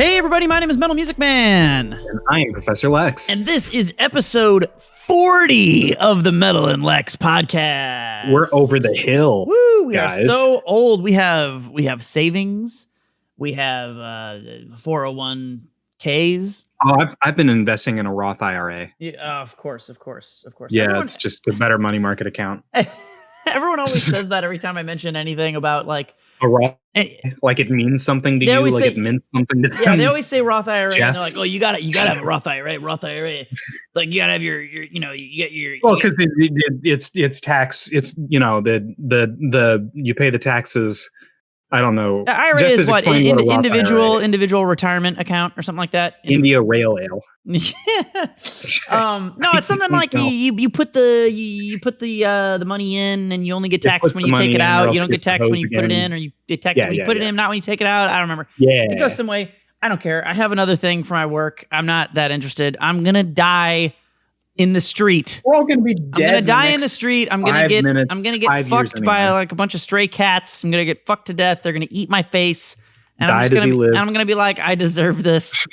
Hey everybody, my name is MetalMusicMan. And I am Professor Lex. And this is episode 40 of the Metal and Lex podcast. We're over the hill. Woo, we guys. are so old. We have savings. We have 401ks. Oh, I've been investing in a Roth IRA. Yeah, of course. Yeah, it's just a better money market account. Everyone always says that every time I mention anything about like a Roth, like it means something to you, like it meant something to them. Yeah, they always say Roth IRA. Jeff. And they're like, oh, you gotta have a Roth IRA. Like you gotta have your you get your. Well, because it's tax. It's the you pay the taxes. I don't know. The IRA Jeff is what individual IRA. Individual retirement account or something like that. India Rail Ale. Yeah. No, it's something like you put the money in and you only get taxed when you take it out. You don't get taxed when you put it in, or you get taxed when you put it in, not when you take it out. I don't remember. Yeah. It goes some way. I don't care. I have another thing for my work. I'm not that interested. I'm gonna die in the street. We're all gonna be dead. I'm gonna die in the street. I'm gonna get fucked by like a bunch of stray cats. I'm gonna get fucked to death. They're gonna eat my face, and I'm gonna be like, I deserve this.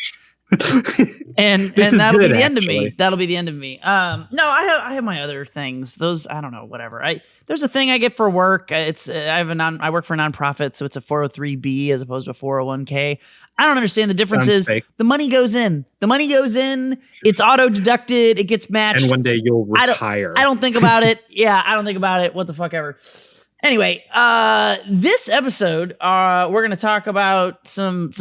and that'll be the end of me. That'll be the end of me. No, I have my other things. Those I don't know. Whatever. There's a thing I get for work. I work for a nonprofit, so it's a 403b as opposed to a 401k. I don't understand the differences. The money goes in. It's auto deducted. It gets matched. And one day you'll retire. I don't think about it. Yeah, I don't think about it. What the fuck ever. Anyway, this episode, we're going to talk about some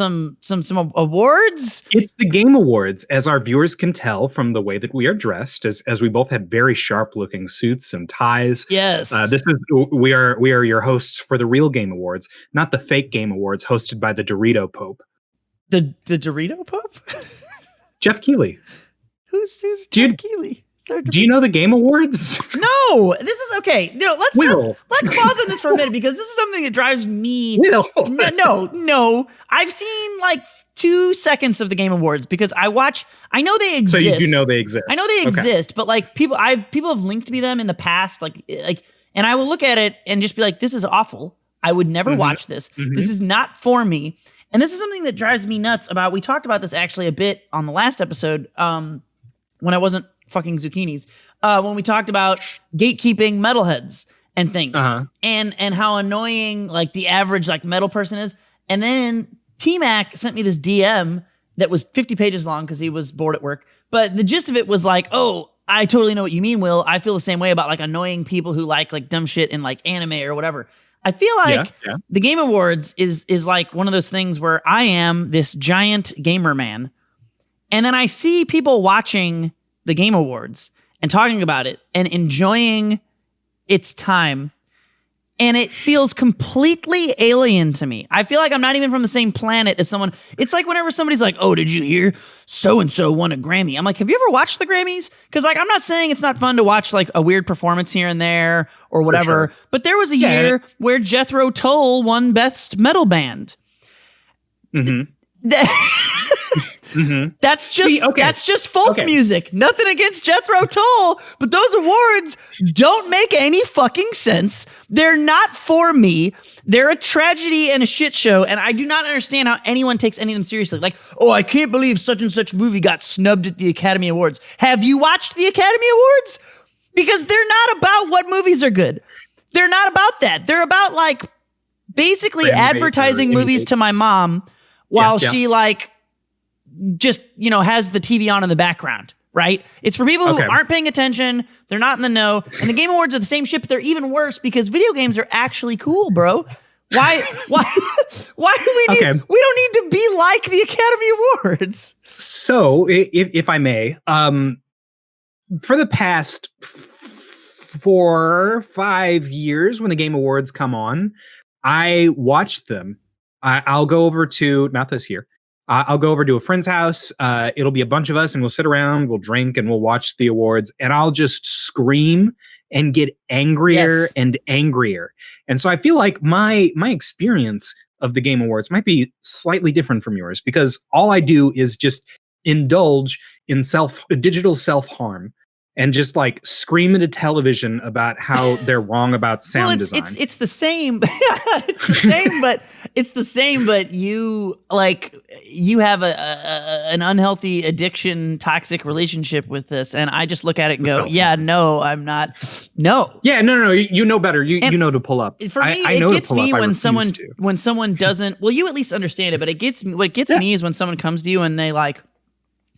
awards. It's the Game Awards, as our viewers can tell from the way that we are dressed, as we both have very sharp-looking suits and ties. Yes. We are your hosts for the real Game Awards, not the fake Game Awards hosted by the Dorito Pope. The Dorito Pope? Jeff Keighley. Who's Jeff Keighley? Do you know the Game Awards? No, this is okay. No, let's pause on this for a minute, because this is something that drives me. No. I've seen like 2 seconds of the Game Awards because I know they exist. So you do know they exist. I know they exist, but like people have linked me them in the past, like, and I will look at it and just be like, this is awful. I would never watch this. This is not for me. And this is something that drives me nuts about. We talked about this actually a bit on the last episode, when I wasn't fucking zucchinis, when we talked about gatekeeping metalheads and things, and how annoying like the average like metal person is. And then T-Mac sent me this DM that was 50 pages long because he was bored at work. But the gist of it was like, oh, I totally know what you mean, Will. I feel the same way about like annoying people who like dumb shit in like anime or whatever. I feel like the Game Awards is like one of those things where I am this giant gamer man, and then I see people watching the Game Awards and talking about it and enjoying its time, and it feels completely alien to me. I feel like I'm not even from the same planet as someone. It's like whenever somebody's like, oh, did you hear so-and-so won a Grammy? I'm like, have you ever watched the Grammys? Because like, I'm not saying it's not fun to watch like a weird performance here and there or whatever, but there was a year where Jethro Tull won Best Metal Band. That's just folk music. Nothing against Jethro Tull, but those awards don't make any fucking sense. They're not for me. They're a tragedy and a shit show, and I do not understand how anyone takes any of them seriously. Like, oh, I can't believe such and such movie got snubbed at the Academy Awards. Have you watched the Academy Awards? Because they're not about what movies are good. They're not about that. They're about like basically advertising movies to my mom while she like just, has the TV on in the background, right? It's for people who aren't paying attention. They're not in the know. And the Game Awards are the same shit, but they're even worse because video games are actually cool, bro. Why do we need, we don't need to be like the Academy Awards. So if I may, for the past 4-5 years when the Game Awards come on, I watched them. I'll go over to, not this year, I'll go over to a friend's house. It'll be a bunch of us and we'll sit around, we'll drink and we'll watch the awards, and I'll just scream and get angrier and angrier. And so I feel like my experience of the Game Awards might be slightly different from yours, because all I do is just indulge in digital self-harm. and just like scream into television about how they're wrong about sound design. It's the same. It's the same, but it's the same. But you have an unhealthy addiction, toxic relationship with this, and I just look at it and go, "Yeah, no, I'm not. No, yeah, no. You know better. You know to pull up. For me, I know it gets me when someone doesn't. Well, you at least understand it, but it gets me. What gets me is when someone comes to you and they like.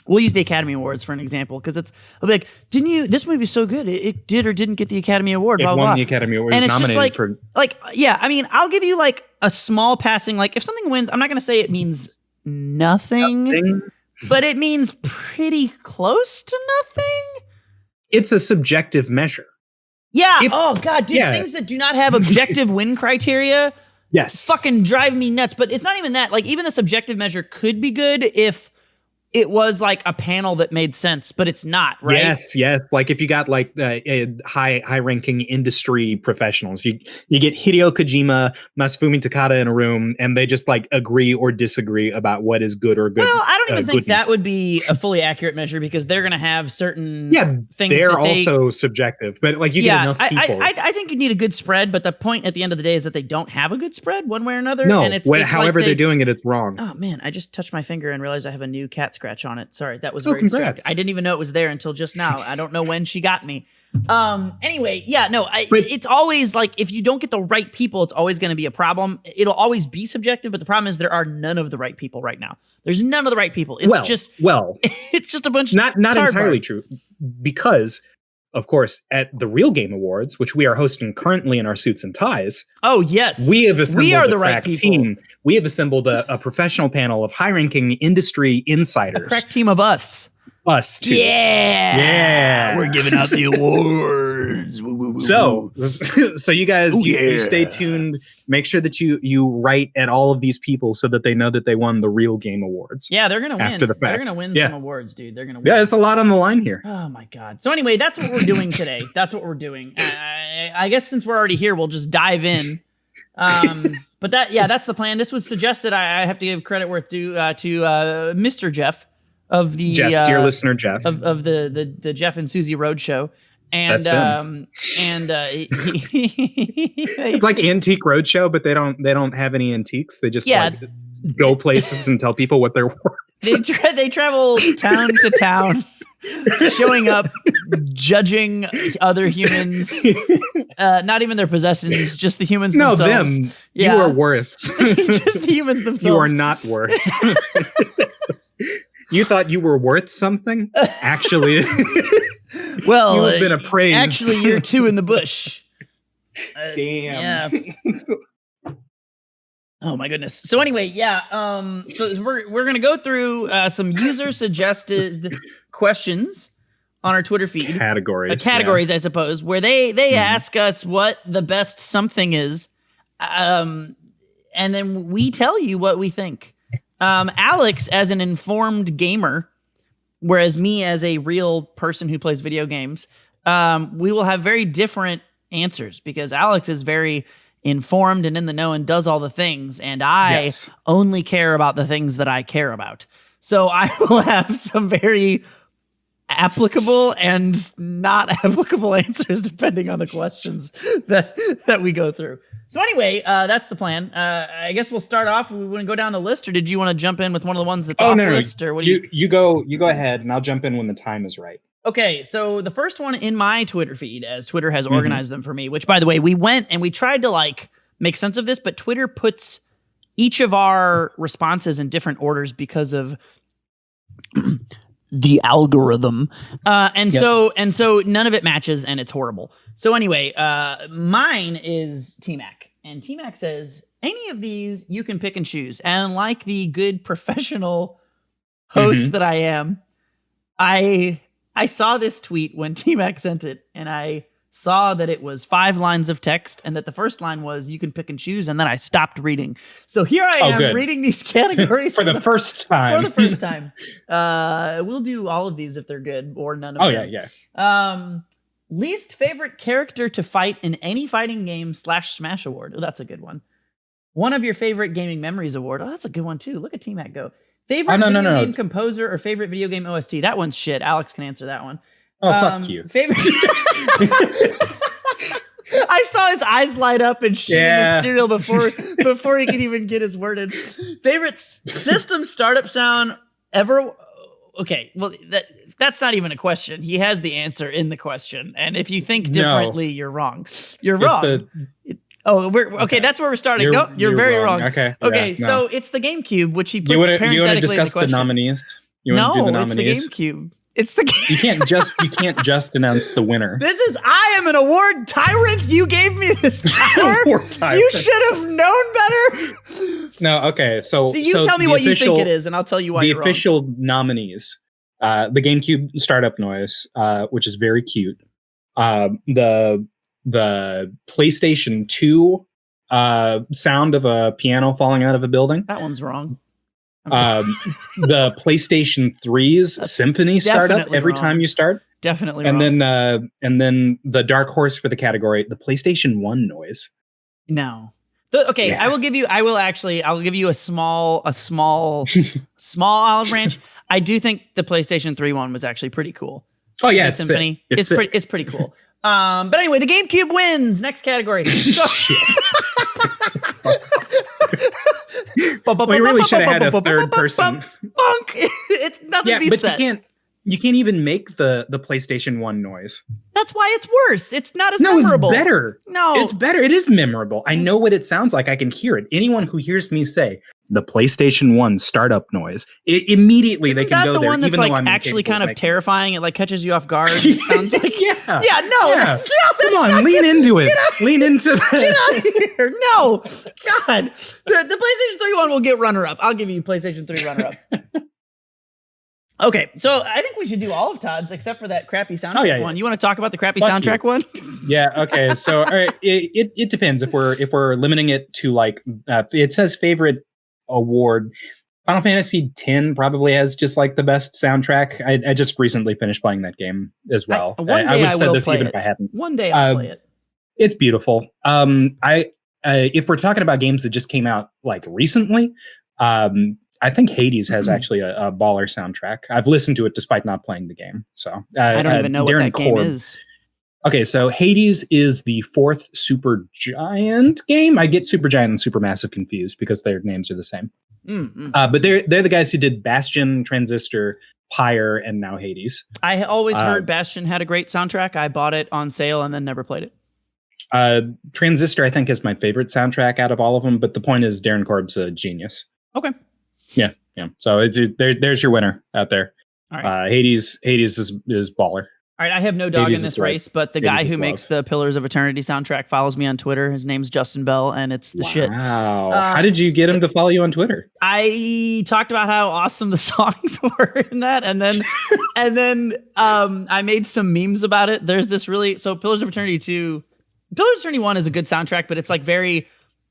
We'll use the Academy Awards for an example, because I'll be like, didn't you? This movie's so good, it did or didn't get the Academy Award. It blah, won blah. the Academy Award. And it was it's nominated just yeah. I mean, I'll give you like a small passing. Like if something wins, I'm not going to say it means nothing, but it means pretty close to nothing. It's a subjective measure. Yeah. Oh God, dude. Yeah. Things that do not have objective win criteria. Yes. Fucking drive me nuts. But it's not even that. Like even the subjective measure could be good if it was like a panel that made sense, but it's not, right? Yes. Like if you got like high-ranking industry professionals, you get Hideo Kojima, Masafumi Takada in a room, and they just like agree or disagree about what is good or good. Well, I don't even think that would be a fully accurate measure, because they're going to have certain things. They're also subjective, but like you get enough people. I think you need a good spread, but the point at the end of the day is that they don't have a good spread one way or another. No, and however they're doing it, it's wrong. Oh man, I just touched my finger and realized I have a new cat scratch on it. Sorry, that was very distracting. I didn't even know it was there until just now. I don't know when she got me. Anyway, it's always like if you don't get the right people, it's always going to be a problem. It'll always be subjective, but the problem is there are none of the right people right now. There's none of the right people. It's it's just a bunch not entirely true, because of course, at the Real Game Awards, which we are hosting currently in our suits and ties. Oh, yes. We have assembled we are the right people. Team. We have assembled a professional panel of high-ranking industry insiders. A crack team of us. Us, too. Yeah. We're giving out the awards. So you guys, you stay tuned. Make sure that you write at all of these people so that they know that they won the Real Game Awards. Yeah, they're going to win. After the fact. They're going to win some awards, dude. They're going to win. Yeah, it's a lot on the line here. Oh, my God. So anyway, that's what we're doing today. That's what we're doing. I guess since we're already here, we'll just dive in. But that's the plan. This was suggested. I have to give credit where it's due to Mr. Jeff. Of the dear listener Jeff of the Jeff and Susie Road Show, and it's like Antique Roadshow, but they don't have any antiques. They just like go places and tell people what they're worth. They travel town to town, showing up, judging other humans, not even their possessions, just the humans themselves. No, them. Yeah. You are worth. Just the humans themselves. You are not worth. You thought you were worth something? Actually, well, you have been appraised. Actually, you're two in the bush. Damn. Yeah. Oh my goodness. So anyway, so we're gonna go through some user suggested questions on our Twitter feed. Categories, I suppose, where they ask us what the best something is, and then we tell you what we think. Alex, as an informed gamer, whereas me as a real person who plays video games, we will have very different answers, because Alex is very informed and in the know and does all the things, and I only care about the things that I care about. So I will have some very applicable and not applicable answers depending on the questions that we go through. So anyway, that's the plan. I guess we'll start off. We want to go down the list, or did you want to jump in with one of the ones that's off list? Or what do you go ahead, and I'll jump in when the time is right. Okay, so the first one in my Twitter feed, as Twitter has organized them for me, which, by the way, we went and we tried to like make sense of this, but Twitter puts each of our responses in different orders because of the algorithm, so none of it matches, and it's horrible. So anyway, mine is T-Mac, and T-Mac says, any of these you can pick and choose. And like the good professional host that I am, I saw this tweet when T-Mac sent it, and I saw that it was 5 lines of text, and that the first line was you can pick and choose, and then I stopped reading. So here I am reading these categories for the first time. For the first time. We'll do all of these if they're good, or none of them. Yeah. Least favorite character to fight in any fighting game / Smash Award. Oh, that's a good one. One of your favorite gaming memories award. Oh, that's a good one too. Look at T-Mac go. Favorite video game composer or favorite video game OST. That one's shit. Alex can answer that one. Oh, fuck you. Favorite. I saw his eyes light up and shit in the cereal before he could even get his word in. Favorite system startup sound ever? Okay, well that's not even a question. He has the answer in the question, and if you think differently, you're wrong. You're wrong. Okay. That's where we're starting. You're very wrong. Okay. So it's the GameCube, which he puts you want to parenthetically discuss in the question. The nominees? You want to do the nominees? It's the GameCube. It's the game. You can't just announce the winner. I am an award tyrant. You gave me this power. You should have known better. No, okay. So you tell me what you think it is, and I'll tell you why you're wrong. The official nominees, the GameCube startup noise, which is very cute. The PlayStation 2 sound of a piano falling out of a building. That one's wrong. The PlayStation 3's symphony startup every time you start. Definitely wrong. And then the dark horse for the category, the PlayStation 1 noise. No. I'll give you a small olive branch. I do think the PlayStation 3 one was actually pretty cool. Oh yeah, it's symphony. It's pretty cool. But anyway, the GameCube wins. Next category. We really should have had a third person. It's nothing beats that. But you can't even make the PlayStation 1 noise. That's why it's worse. It's not as memorable. No, it's better. No. It's better. It is memorable. I know what it sounds like. I can hear it. Anyone who hears me say the PlayStation 1 startup noise, immediately they can go there. Isn't that the one that's even like actually kind of terrifying? It like catches you off guard. It sounds like Come on, lean into it. Lean into that. Get out of here. No. God. The PlayStation 3 one will get runner-up. I'll give you PlayStation 3 runner-up. Okay, so I think we should do all of Todd's except for that crappy soundtrack one. You want to talk about the crappy soundtrack one? Yeah. Okay. So all right, it depends if we're limiting it to like it says favorite award. Final Fantasy X probably has just like the best soundtrack. I just recently finished playing that game as well. I would have said this even if I hadn't. One day I'll play it. It's beautiful. If we're talking about games that just came out like recently, I think Hades has actually a baller soundtrack. I've listened to it despite not playing the game. So I don't even know what that game is. Okay, so Hades is the fourth Super Giant game. I get Super Giant and Supermassive confused because their names are the same. Mm-hmm. But they're the guys who did Bastion, Transistor, Pyre, and now Hades. I always heard Bastion had a great soundtrack. I bought it on sale and then never played it. Transistor, I think, is my favorite soundtrack out of all of them. But the point is, Darren Korb's a genius. Okay. Yeah. So there's your winner out there. All right. Hades is baller. All right, I have no dog in this race, but the guy who makes the Pillars of Eternity soundtrack follows me on Twitter. His name's Justin Bell, and it's the shit. Wow. How did you get him to follow you on Twitter? I talked about how awesome the songs were in that, and then I made some memes about it. There's this Pillars of Eternity 2. Pillars of Eternity 1 is a good soundtrack, but it's like very,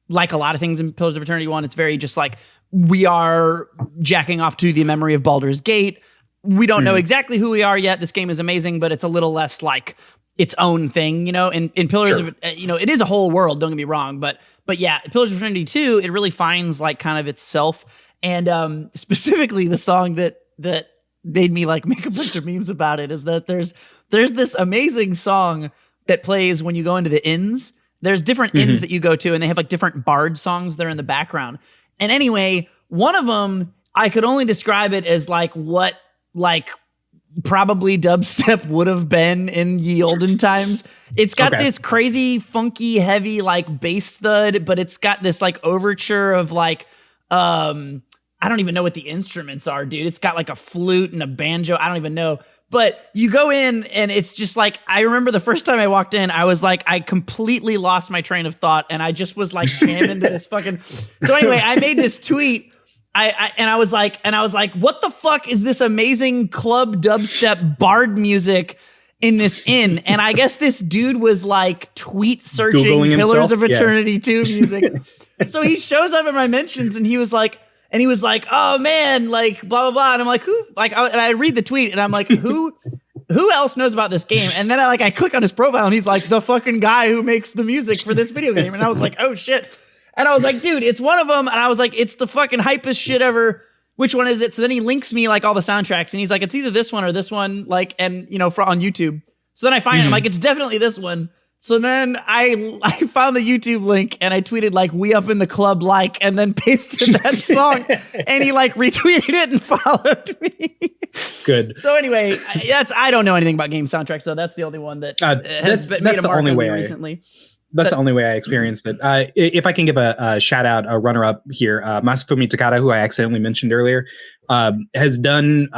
like a lot of things in Pillars of Eternity 1, it's very just like, we are jacking off to the memory of Baldur's Gate. We don't know exactly who we are yet. This game is amazing, but it's a little less like its own thing, In Pillars of, it is a whole world. Don't get me wrong, but yeah, Pillars of Eternity 2, it really finds like kind of itself, and specifically the song that made me like make a bunch of memes about it is that there's this amazing song that plays when you go into the inns. There's different inns that you go to, and they have like different bard songs that are in the background. And anyway, one of them I could only describe it as like what like probably dubstep would have been in ye olden times. It's got this crazy, funky, heavy like bass thud, but it's got this like overture of like I don't even know what the instruments are, dude. It's got like a flute and a banjo. I don't even know. But you go in and it's just like, I remember the first time I walked in, I was like, I completely lost my train of thought and I just was like jamming into this fucking. So anyway, I made this tweet. I was like, what the fuck is this amazing club dubstep bard music in this inn? And I guess this dude was like tweet searching Googling Pillars himself? of Eternity 2 music. So he shows up in my mentions and he was like, oh man, like blah, blah, blah. And I'm like, who? Like, and I read the tweet and I'm like, who else knows about this game? And then I click on his profile and he's like the fucking guy who makes the music for this video game. And I was like, oh shit. And I was like, dude, it's one of them. And I was like, it's the fucking hypest shit ever. which one is it? So then he links me like all the soundtracks, and he's like, it's either this one or this one, like, and on YouTube. So then I find it, I'm like, it's definitely this one. So then I found the YouTube link and I tweeted like, "We up in the club," like, and then pasted that song, and he like retweeted it and followed me. Good. So anyway, I don't know anything about game soundtracks, so that's the only one that has made a mark on me recently. That's the only way I experienced it. If I can give a shout out, a runner up here, Masafumi Takada, who I accidentally mentioned earlier, has done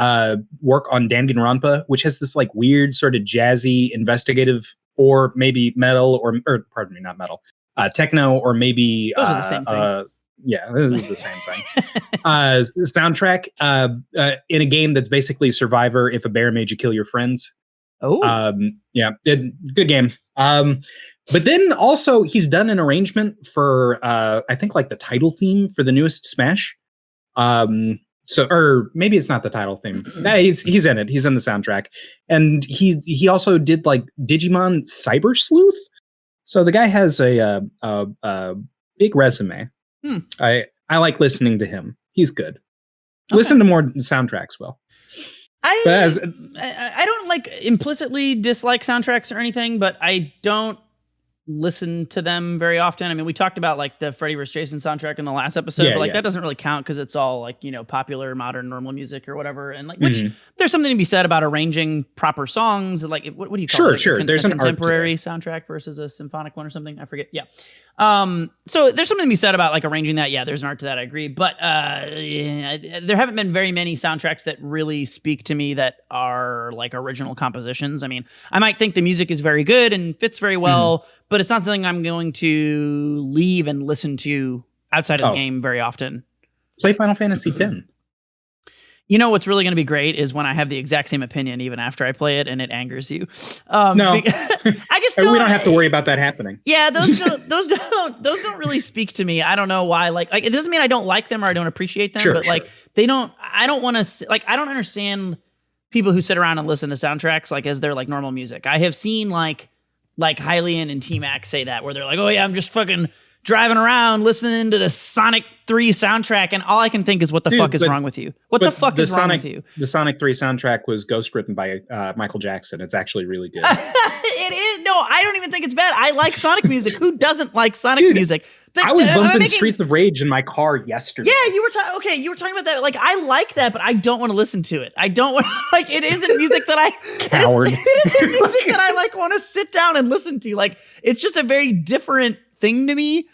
work on Danganronpa, which has this like weird sort of jazzy, investigative, or maybe metal, or pardon me, not metal, techno, or maybe those are the same thing. Yeah, this is the same thing. Soundtrack in a game that's basically Survivor if a bear made you kill your friends. Oh, yeah, good game. But then also he's done an arrangement for I think like the title theme for the newest Smash. So, or maybe it's not the title theme. Nah, he's in it. He's in the soundtrack, and he also did like Digimon Cyber Sleuth. So the guy has a big resume. I like listening to him. He's good. Okay. Listen to more soundtracks, Will. I don't like implicitly dislike soundtracks or anything, but I don't listen to them very often. I mean, we talked about like the Freddy vs. Jason soundtrack in the last episode, but that doesn't really count because it's all like, popular modern normal music or whatever. And like, which there's something to be said about arranging proper songs. Like, what do you call it? Sure. There's a contemporary soundtrack versus a symphonic one or something. I forget. Yeah. So there's something to be said about like arranging that. Yeah, there's an art to that. I agree. But there haven't been very many soundtracks that really speak to me that are like original compositions. I mean, I might think the music is very good and fits very well, but it's not something I'm going to leave and listen to outside of the game very often. Play Final Fantasy X. You know what's really going to be great is when I have the exact same opinion even after I play it and it angers you. No, I just don't, we don't have to worry about that happening. Yeah, those don't really speak to me. I don't know why. Like it doesn't mean I don't like them or I don't appreciate them, but like they don't. I don't want to like. I don't understand people who sit around and listen to soundtracks like as their like normal music. I have seen like Hylian and T-Max say that where they're like, oh yeah, I'm just fucking driving around listening to the Sonic 3 soundtrack, and all I can think is, what the fuck is wrong with you? What the fuck is wrong with you? The Sonic 3 soundtrack was ghostwritten by Michael Jackson. It's actually really good. It is. No, I don't even think it's bad. I like Sonic music. Who doesn't like Sonic music? I was bumping Streets of Rage in my car yesterday. Yeah, you were talking. You were talking about that. Like, I like that, but I don't want to listen to it. I don't want like. It isn't music that I coward. It isn't music that I like want to sit down and listen to. Like, it's just a very different thing to me.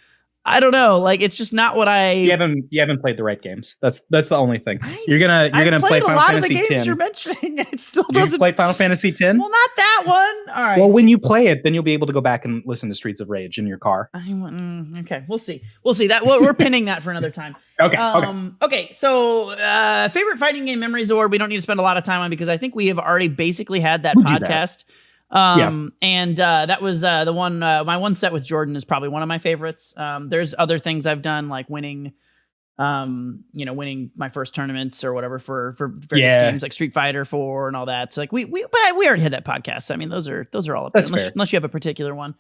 I don't know. Like, it's just not what I. You haven't played the right games. That's the only thing. You're gonna play Final Fantasy X. You're mentioning it still doesn't. Play Final Fantasy X. Well, not that one. All right. Well, when you play it, then you'll be able to go back and listen to Streets of Rage in your car. Okay, we'll see. That we're pinning that for another time. Okay. So, favorite fighting game memories, or we don't need to spend a lot of time on because I think we have already basically had that podcast. And that was the one. My one set with Jordan is probably one of my favorites. There's other things I've done like winning my first tournaments or whatever for various games like Street Fighter 4 and all that. So like we already had that podcast. So, I mean, those are all up there, unless you have a particular one.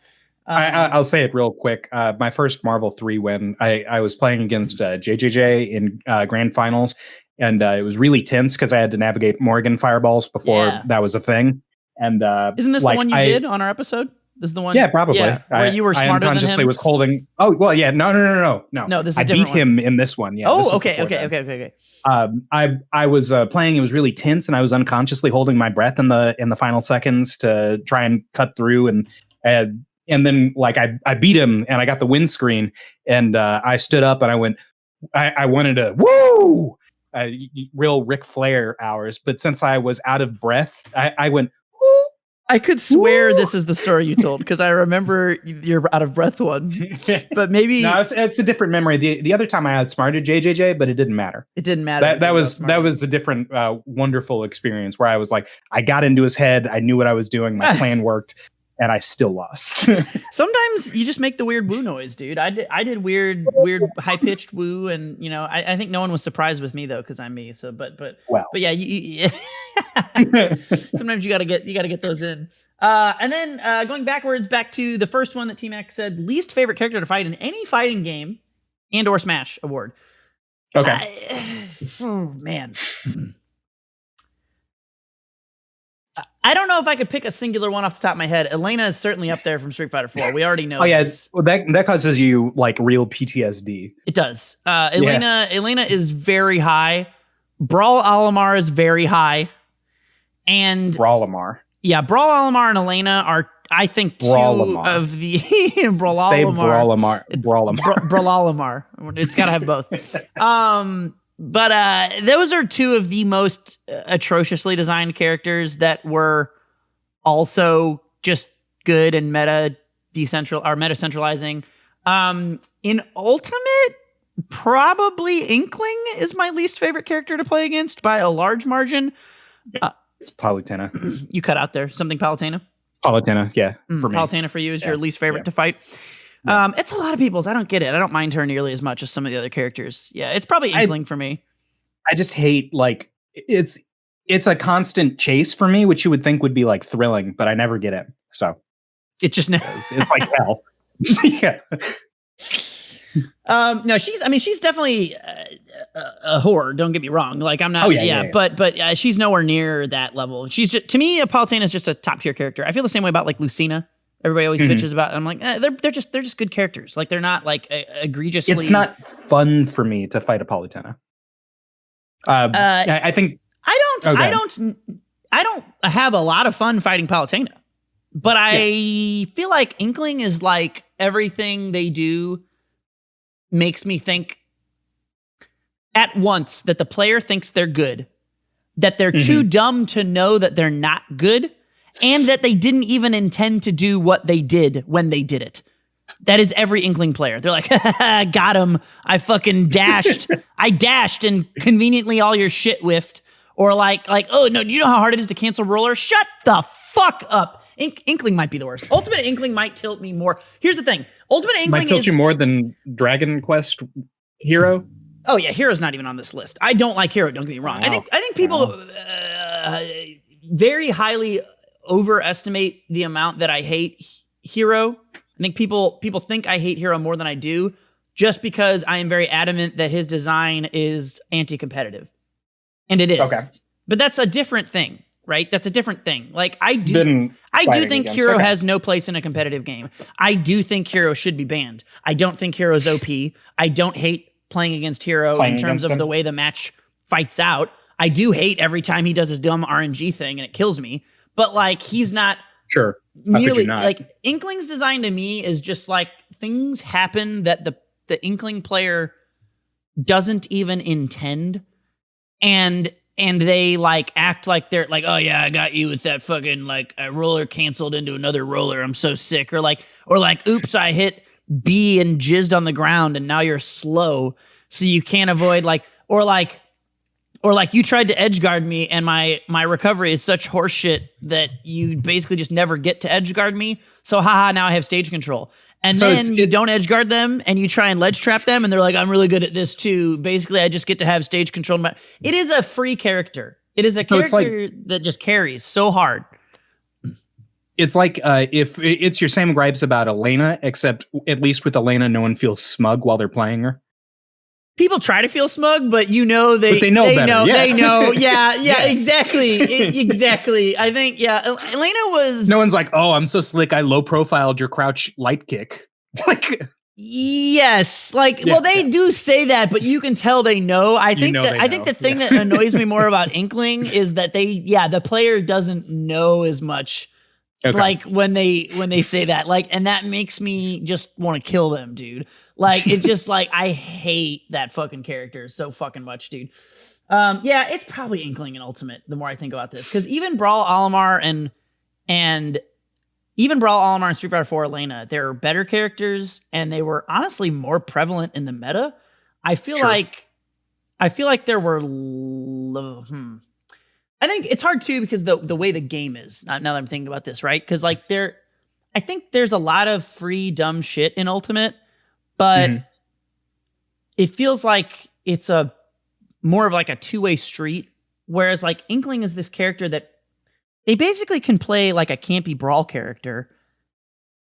I'll say it real quick. My first Marvel 3 win, I was playing against JJJ in grand finals, and it was really tense because I had to navigate Morgan fireballs before that was a thing. And isn't this the one you did on our episode? This is the one. Yeah, probably. Yeah, where you were smarter than him. I unconsciously was holding. Oh well, yeah. No. No, this is I beat him in this one. Yeah. Oh, okay. I was playing. It was really tense, and I was unconsciously holding my breath in the final seconds to try and cut through, and then like I beat him, and I got the win screen, and I stood up, and I went. I wanted to woo, real Ric Flair hours, but since I was out of breath, I went. I could swear this is the story you told because I remember your out of breath one, but maybe no, it's a different memory. The other time I outsmarted JJJ, but it didn't matter. It didn't matter. That was a different wonderful experience where I was like, I got into his head, I knew what I was doing, my plan worked, and I still lost. Sometimes you just make the weird woo noise, dude. I did weird high pitched woo, and I think no one was surprised with me though because I'm me. So but yeah, you sometimes you gotta get those in. And then going backwards back to the first one that T-Max said, least favorite character to fight in any fighting game and or Smash award. Okay. Oh man. I don't know if I could pick a singular one off the top of my head. Elena is certainly up there from Street Fighter 4. We already know this. Well, that causes you like real PTSD. It does. Elena is very high. Brawl Olimar is very high. And Brawlamar. Yeah, Brawl Olimar and Elena are, I think, two of the Brawl Say Olimar. Brawlamar. Brawl Olimar. It's got to have both. But those are two of the most atrociously designed characters that were also just good and meta centralizing. In Ultimate, probably Inkling is my least favorite character to play against by a large margin. It's Palutena. You cut out there. Something Palutena? Palutena, yeah. For me. Palutena for you is your least favorite to fight. Yeah. It's a lot of people's. I don't get it. I don't mind her nearly as much as some of the other characters. Yeah, it's probably Inkling for me. I just hate, like, it's a constant chase for me, which you would think would be, like, thrilling, but I never get it. So. It just never. It's like hell. Yeah. No, she's definitely a whore. Don't get me wrong. Like I'm not. But she's nowhere near that level. She's just, to me, Palutena is just a top tier character. I feel the same way about like Lucina. Everybody always bitches about. I'm like, they're just good characters. Like they're not like egregiously. It's not fun for me to fight a Palutena. I think I don't have a lot of fun fighting Palutena, but I feel like Inkling is like everything they do makes me think at once that the player thinks they're good, that they're too dumb to know that they're not good, and that they didn't even intend to do what they did when they did it. That is every Inkling player. They're like, got him. I fucking dashed. I dashed and conveniently all your shit whiffed. Or like, oh no, do you know how hard it is to cancel roller? Shut the fuck up. Inkling might be the worst. Ultimate Inkling might tilt me more. Here's the thing. Ultimate Inkling might tilt you more than Dragon Quest Hero. Oh yeah, Hero's not even on this list. I don't like Hero. Don't get me wrong. Wow. I think people very highly overestimate the amount that I hate Hero. I think people think I hate Hero more than I do, just because I am very adamant that his design is anti-competitive, and it is. Okay, but that's a different thing, right? That's a different thing. Like I do think Hero has no place in a competitive game. I do think Hero should be banned. I don't think Hero's OP. I don't hate playing against Hero in terms of the way the match fights out. I do hate every time he does his dumb RNG thing and it kills me. But like he's not nearly like Inkling's design to me is just like things happen that the Inkling player doesn't even intend, and they like act like they're like, oh yeah, I got you with that fucking like a roller canceled into another roller. I'm so sick. Or like, oops, I hit B and jizzed on the ground and now you're slow. So you can't avoid like you tried to edge guard me and my recovery is such horseshit that you basically just never get to edge guard me. So haha, now I have stage control. And so then you don't edge guard them and you try and ledge trap them and they're like, I'm really good at this too. Basically, I just get to have stage control. It is a free character. It is a character that just carries so hard. It's like if it's your same gripes about Elena, except at least with Elena, no one feels smug while they're playing her. People try to feel smug, but they know better. They know. Yeah, exactly. I think, Elena was... No one's like, oh, I'm so slick, I low-profiled your crouch light kick. Like... Yes. Well, they do say that, but you can tell they know. I think the thing that annoys me more about Inkling is that the player doesn't know as much. Okay. Like when they say that, like, and that makes me just want to kill them, dude. Like, it's just like, I hate that fucking character so fucking much, dude. It's probably Inkling and Ultimate, the more I think about this. Because even Brawl Olimar and Street Fighter 4 Elena, they're better characters, and they were honestly more prevalent in the meta. I feel like there were... I think it's hard too because the way the game is, now that I'm thinking about this, right? Because like I think there's a lot of free dumb shit in Ultimate, but it feels like it's a more of like a two-way street. Whereas like Inkling is this character that they basically can play like a campy brawl character,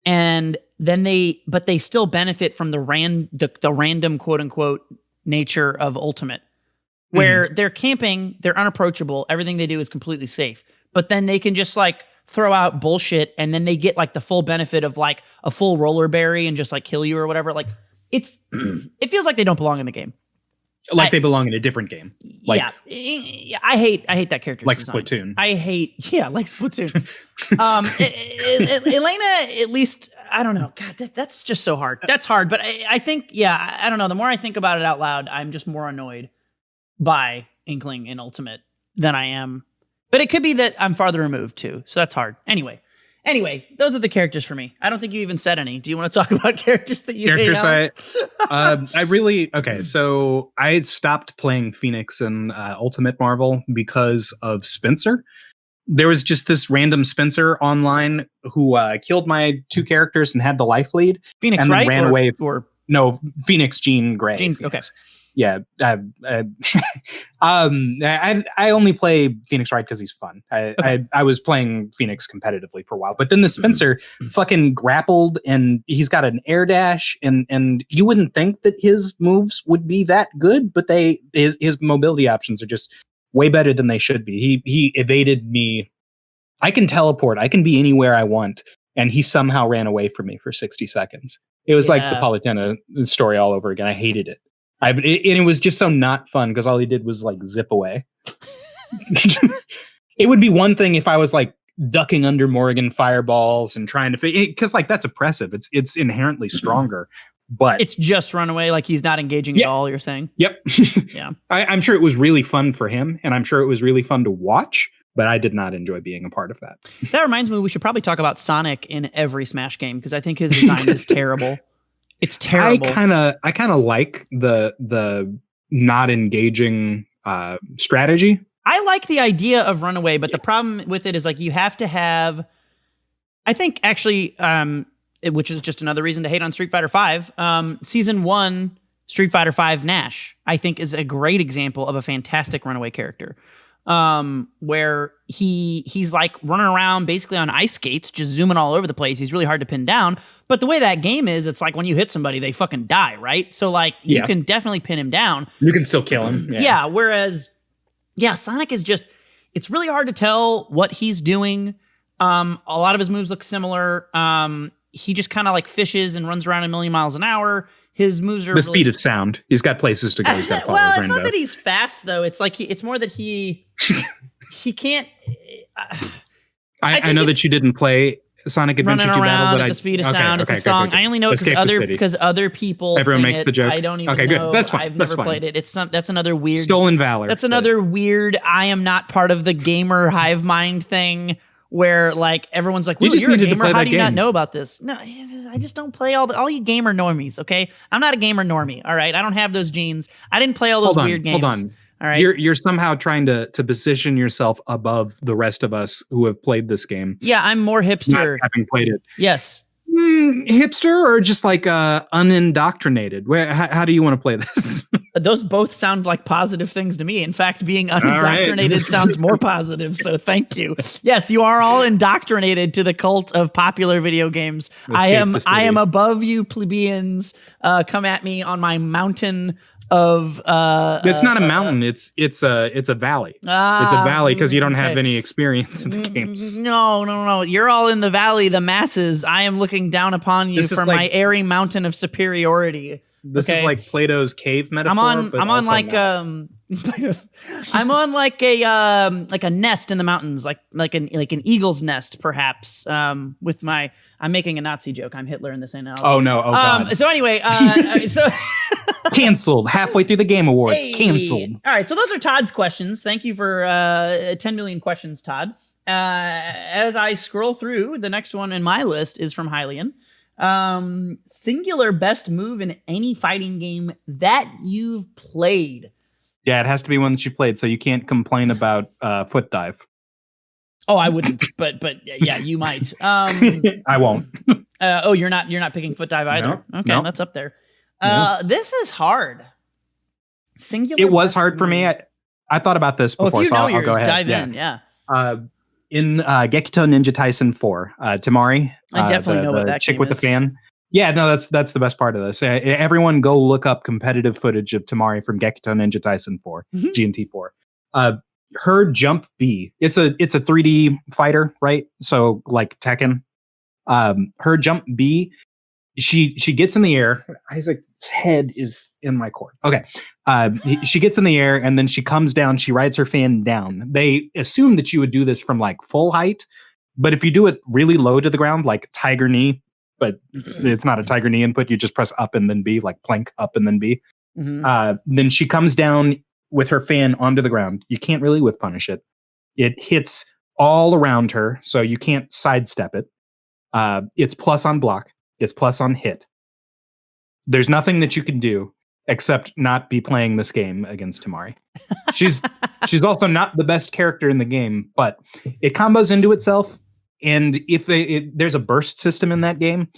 and then they still benefit from the random quote unquote nature of Ultimate, where they're camping, they're unapproachable, everything they do is completely safe. But then they can just like throw out bullshit, and then they get like the full benefit of like a full roller berry and just like kill you or whatever. Like it feels like they don't belong in the game. Like they belong in a different game. Like, yeah, I hate that character. Like design. Splatoon. Like Splatoon. Elena, at least, I don't know. God, that's just so hard. That's hard. But I think, I don't know. The more I think about it out loud, I'm just more annoyed by Inkling in Ultimate than I am. But it could be that I'm farther removed too. So that's hard. Anyway, those are the characters for me. I don't think you even said any. Do you want to talk about characters that you hate? So I stopped playing Phoenix and Ultimate Marvel because of Spencer. There was just this random Spencer online who killed my 2 characters and had the life lead. Phoenix, and then right? ran away. No, Phoenix, Jean Grey. Phoenix. Okay. Yeah. I only play Phoenix Wright because he's fun. I was playing Phoenix competitively for a while, but then the Spencer fucking grappled, and he's got an air dash, and you wouldn't think that his moves would be that good, but his mobility options are just way better than they should be. He evaded me. I can teleport. I can be anywhere I want, and he somehow ran away from me for 60 seconds. It was like the Palutena story all over again. I hated it. And it was just so not fun because all he did was like zip away. It would be one thing if I was like ducking under Morrigan fireballs and trying to because like that's oppressive. It's inherently stronger, but it's just run away. Like he's not engaging at all. You're saying? Yep. Yeah. I'm sure it was really fun for him, and I'm sure it was really fun to watch. But I did not enjoy being a part of that. That reminds me, we should probably talk about Sonic in every Smash game because I think his design is terrible. It's terrible. I kind of like the not engaging strategy. I like the idea of runaway, but the problem with it is like you have to have. I think actually, which is just another reason to hate on Street Fighter V. Season 1 Street Fighter V Nash, I think, is a great example of a fantastic runaway character. Where he's like running around basically on ice skates, just zooming all over the place. He's really hard to pin down. But the way that game is, it's like when you hit somebody, they fucking die, right? So like you can definitely pin him down. You can still kill him. Yeah. Whereas, Sonic is just, it's really hard to tell what he's doing. A lot of his moves look similar. He just kind of like fishes and runs around a million miles an hour. His moves are the speed of sound. He's got places to go. He's got to follow. Well, it's not that he's fast though. It's like it's more that he can't. I know that you didn't play Sonic Adventure 2 Battle, but at the speed of sound. It's a song. Good. I only know it because other people. Everyone makes the joke. I don't even know. Good. That's fine. I've never played it. That's another weird stolen valor. That's another weird. I am not part of the gamer hive mind thing. Where like everyone's like, well, you're a gamer. How do you not know about this? No, I just don't play all you gamer normies. Okay, I'm not a gamer normie. All right, I don't have those genes. I didn't play all those weird games. Hold on. All right, you're somehow trying to position yourself above the rest of us who have played this game. Yeah, I'm more hipster. Not having played it. Yes. Hipster or just like unindoctrinated? How do you want to play this? Those both sound like positive things to me. In fact, being unindoctrinated sounds more positive. So thank you. Yes, you are all indoctrinated to the cult of popular video games. I am above you plebeians. Come at me on my mountain of it's not a mountain, it's a valley. It's a valley because you don't have any experience in the games. No, you're all in the valley, the masses. I am looking down upon you from my airy mountain of superiority. This is like Plato's cave metaphor. I'm on like a nest in the mountains, like an eagle's nest, perhaps. With my, I'm making a Nazi joke. I'm Hitler in this analogy. Oh no! Oh god. So anyway, canceled halfway through the Game Awards. Hey. Canceled. All right, so those are Todd's questions. Thank you for 10 million questions, Todd. As I scroll through, the next one in my list is from Hylian. Singular best move in any fighting game that you've played. Yeah, it has to be one that you played, so you can't complain about foot dive. Oh, I wouldn't, but yeah, you might. I won't. You're not picking foot dive either. No, okay, no. That's up there. No. This is hard. Singular. It was hard for me. I thought about this before, so I'll go ahead. Dive in. Yeah. In Gekito Ninja Taisen 4, Tamari, I definitely know what that chick game with is. the fan. Yeah, no, that's the best part of this. Everyone go look up competitive footage of Tamari from Gekito Ninja Tyson 4, GNT 4. Her jump B, it's a 3D fighter, right? So like Tekken. Her jump B, she gets in the air. Isaac's head is in my cord. Okay. She gets in the air and then she comes down. She rides her fan down. They assume that you would do this from like full height, but if you do it really low to the ground, like Tiger Knee, but it's not a Tiger Knee input, you just press up and then B, like plank up and then B. Then she comes down with her fan onto the ground. You can't really whiff punish it. It hits all around her, so you can't sidestep it. It's plus on block. It's plus on hit. There's nothing that you can do except not be playing this game against Tamari. She's also not the best character in the game, but it combos into itself. And if there's a burst system in that game,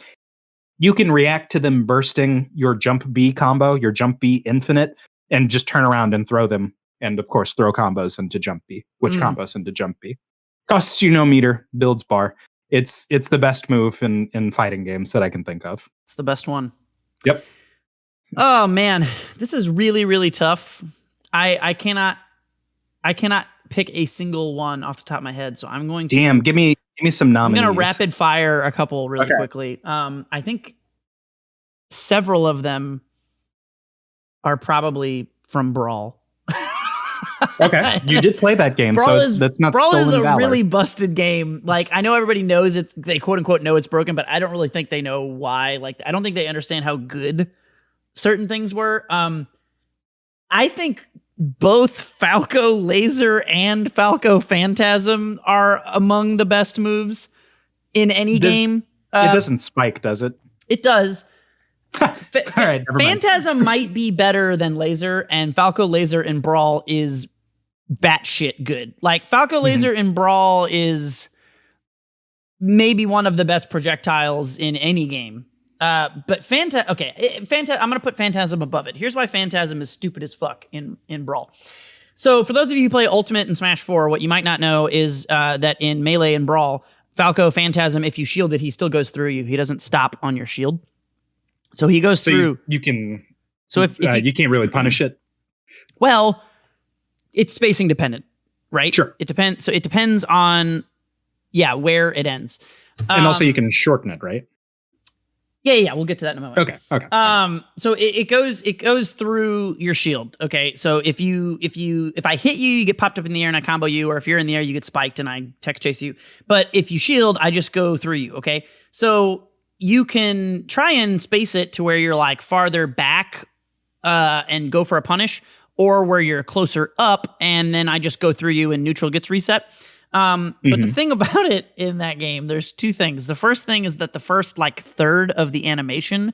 you can react to them bursting your jump B combo, your jump B infinite, and just turn around and throw them. And of course, throw combos into jump B, which combos into jump B. Costs you no meter, builds bar. It's the best move in fighting games that I can think of. It's the best one. Yep. Oh man, this is really, really tough. I cannot pick a single one off the top of my head, so I'm going to. Damn, give me some nominees. I'm gonna rapid fire a couple really quickly. I think several of them are probably from Brawl. Okay, you did play that game, Brawl so that's not Brawl stolen is a valor. really busted game. Like, I know everybody knows it, they quote unquote know it's broken, but I don't really think they know why. Like, I don't think they understand how good certain things were. I think both Falco Laser and Falco Phantasm are among the best moves in any game. It doesn't spike, does it? It does. All right, never mind. Phantasm might be better than Laser, and Falco Laser in Brawl is batshit good. Like, Falco Laser in Brawl is maybe one of the best projectiles in any game. But I'm gonna put Phantasm above it. Here's why Phantasm is stupid as fuck in Brawl. So for those of you who play Ultimate and Smash 4, what you might not know is that in Melee and Brawl, Falco Phantasm, if you shield it, he still goes through you. He doesn't stop on your shield. So he goes through. You can. So if you can't really punish it. Well, it's spacing dependent, right? Sure. It depends. So it depends on, where it ends. And also you can shorten it, right? Yeah. We'll get to that in a moment. Okay. So it goes through your shield. Okay. So if I hit you, you get popped up in the air and I combo you, or if you're in the air, you get spiked and I tech chase you. But if you shield, I just go through you. Okay. So you can try and space it to where you're like farther back and go for a punish, or where you're closer up and then I just go through you and neutral gets reset. But the thing about it in that game, there's two things. The first thing is that the first like third of the animation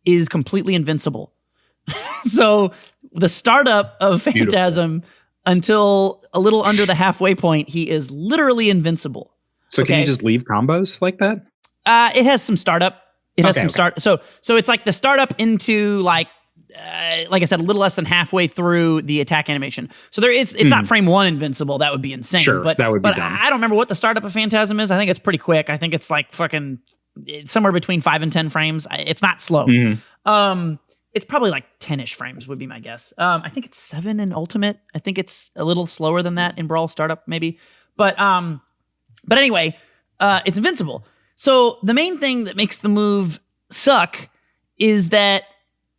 is completely invincible. So the startup of Phantasm until a little under the halfway point, he is literally invincible. So can you just leave combos like that? It has some startup. So it's like the startup into like I said, a little less than halfway through the attack animation. So it's not frame 1 invincible. That would be insane. Sure, but that would be dumb. I don't remember what the startup of Phantasm is. I think it's pretty quick. I think it's like fucking somewhere between 5 and 10 frames. It's not slow. It's probably like 10-ish frames would be my guess. I think it's 7 in Ultimate. I think it's a little slower than that in Brawl startup maybe. But anyway, it's invincible. So the main thing that makes the move suck is that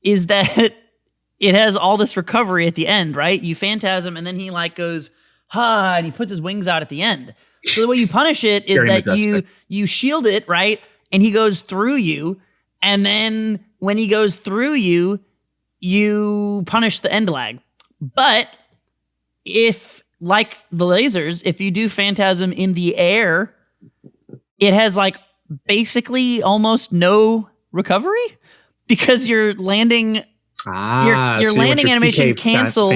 it has all this recovery at the end, right? You Phantasm and then he like goes, and he puts his wings out at the end. So the way you punish it is that you shield it, right? And he goes through you. And then when he goes through you, you punish the end lag. But if, like the lasers, if you do Phantasm in the air, it has like basically almost no recovery because your landing your landing animation cancels.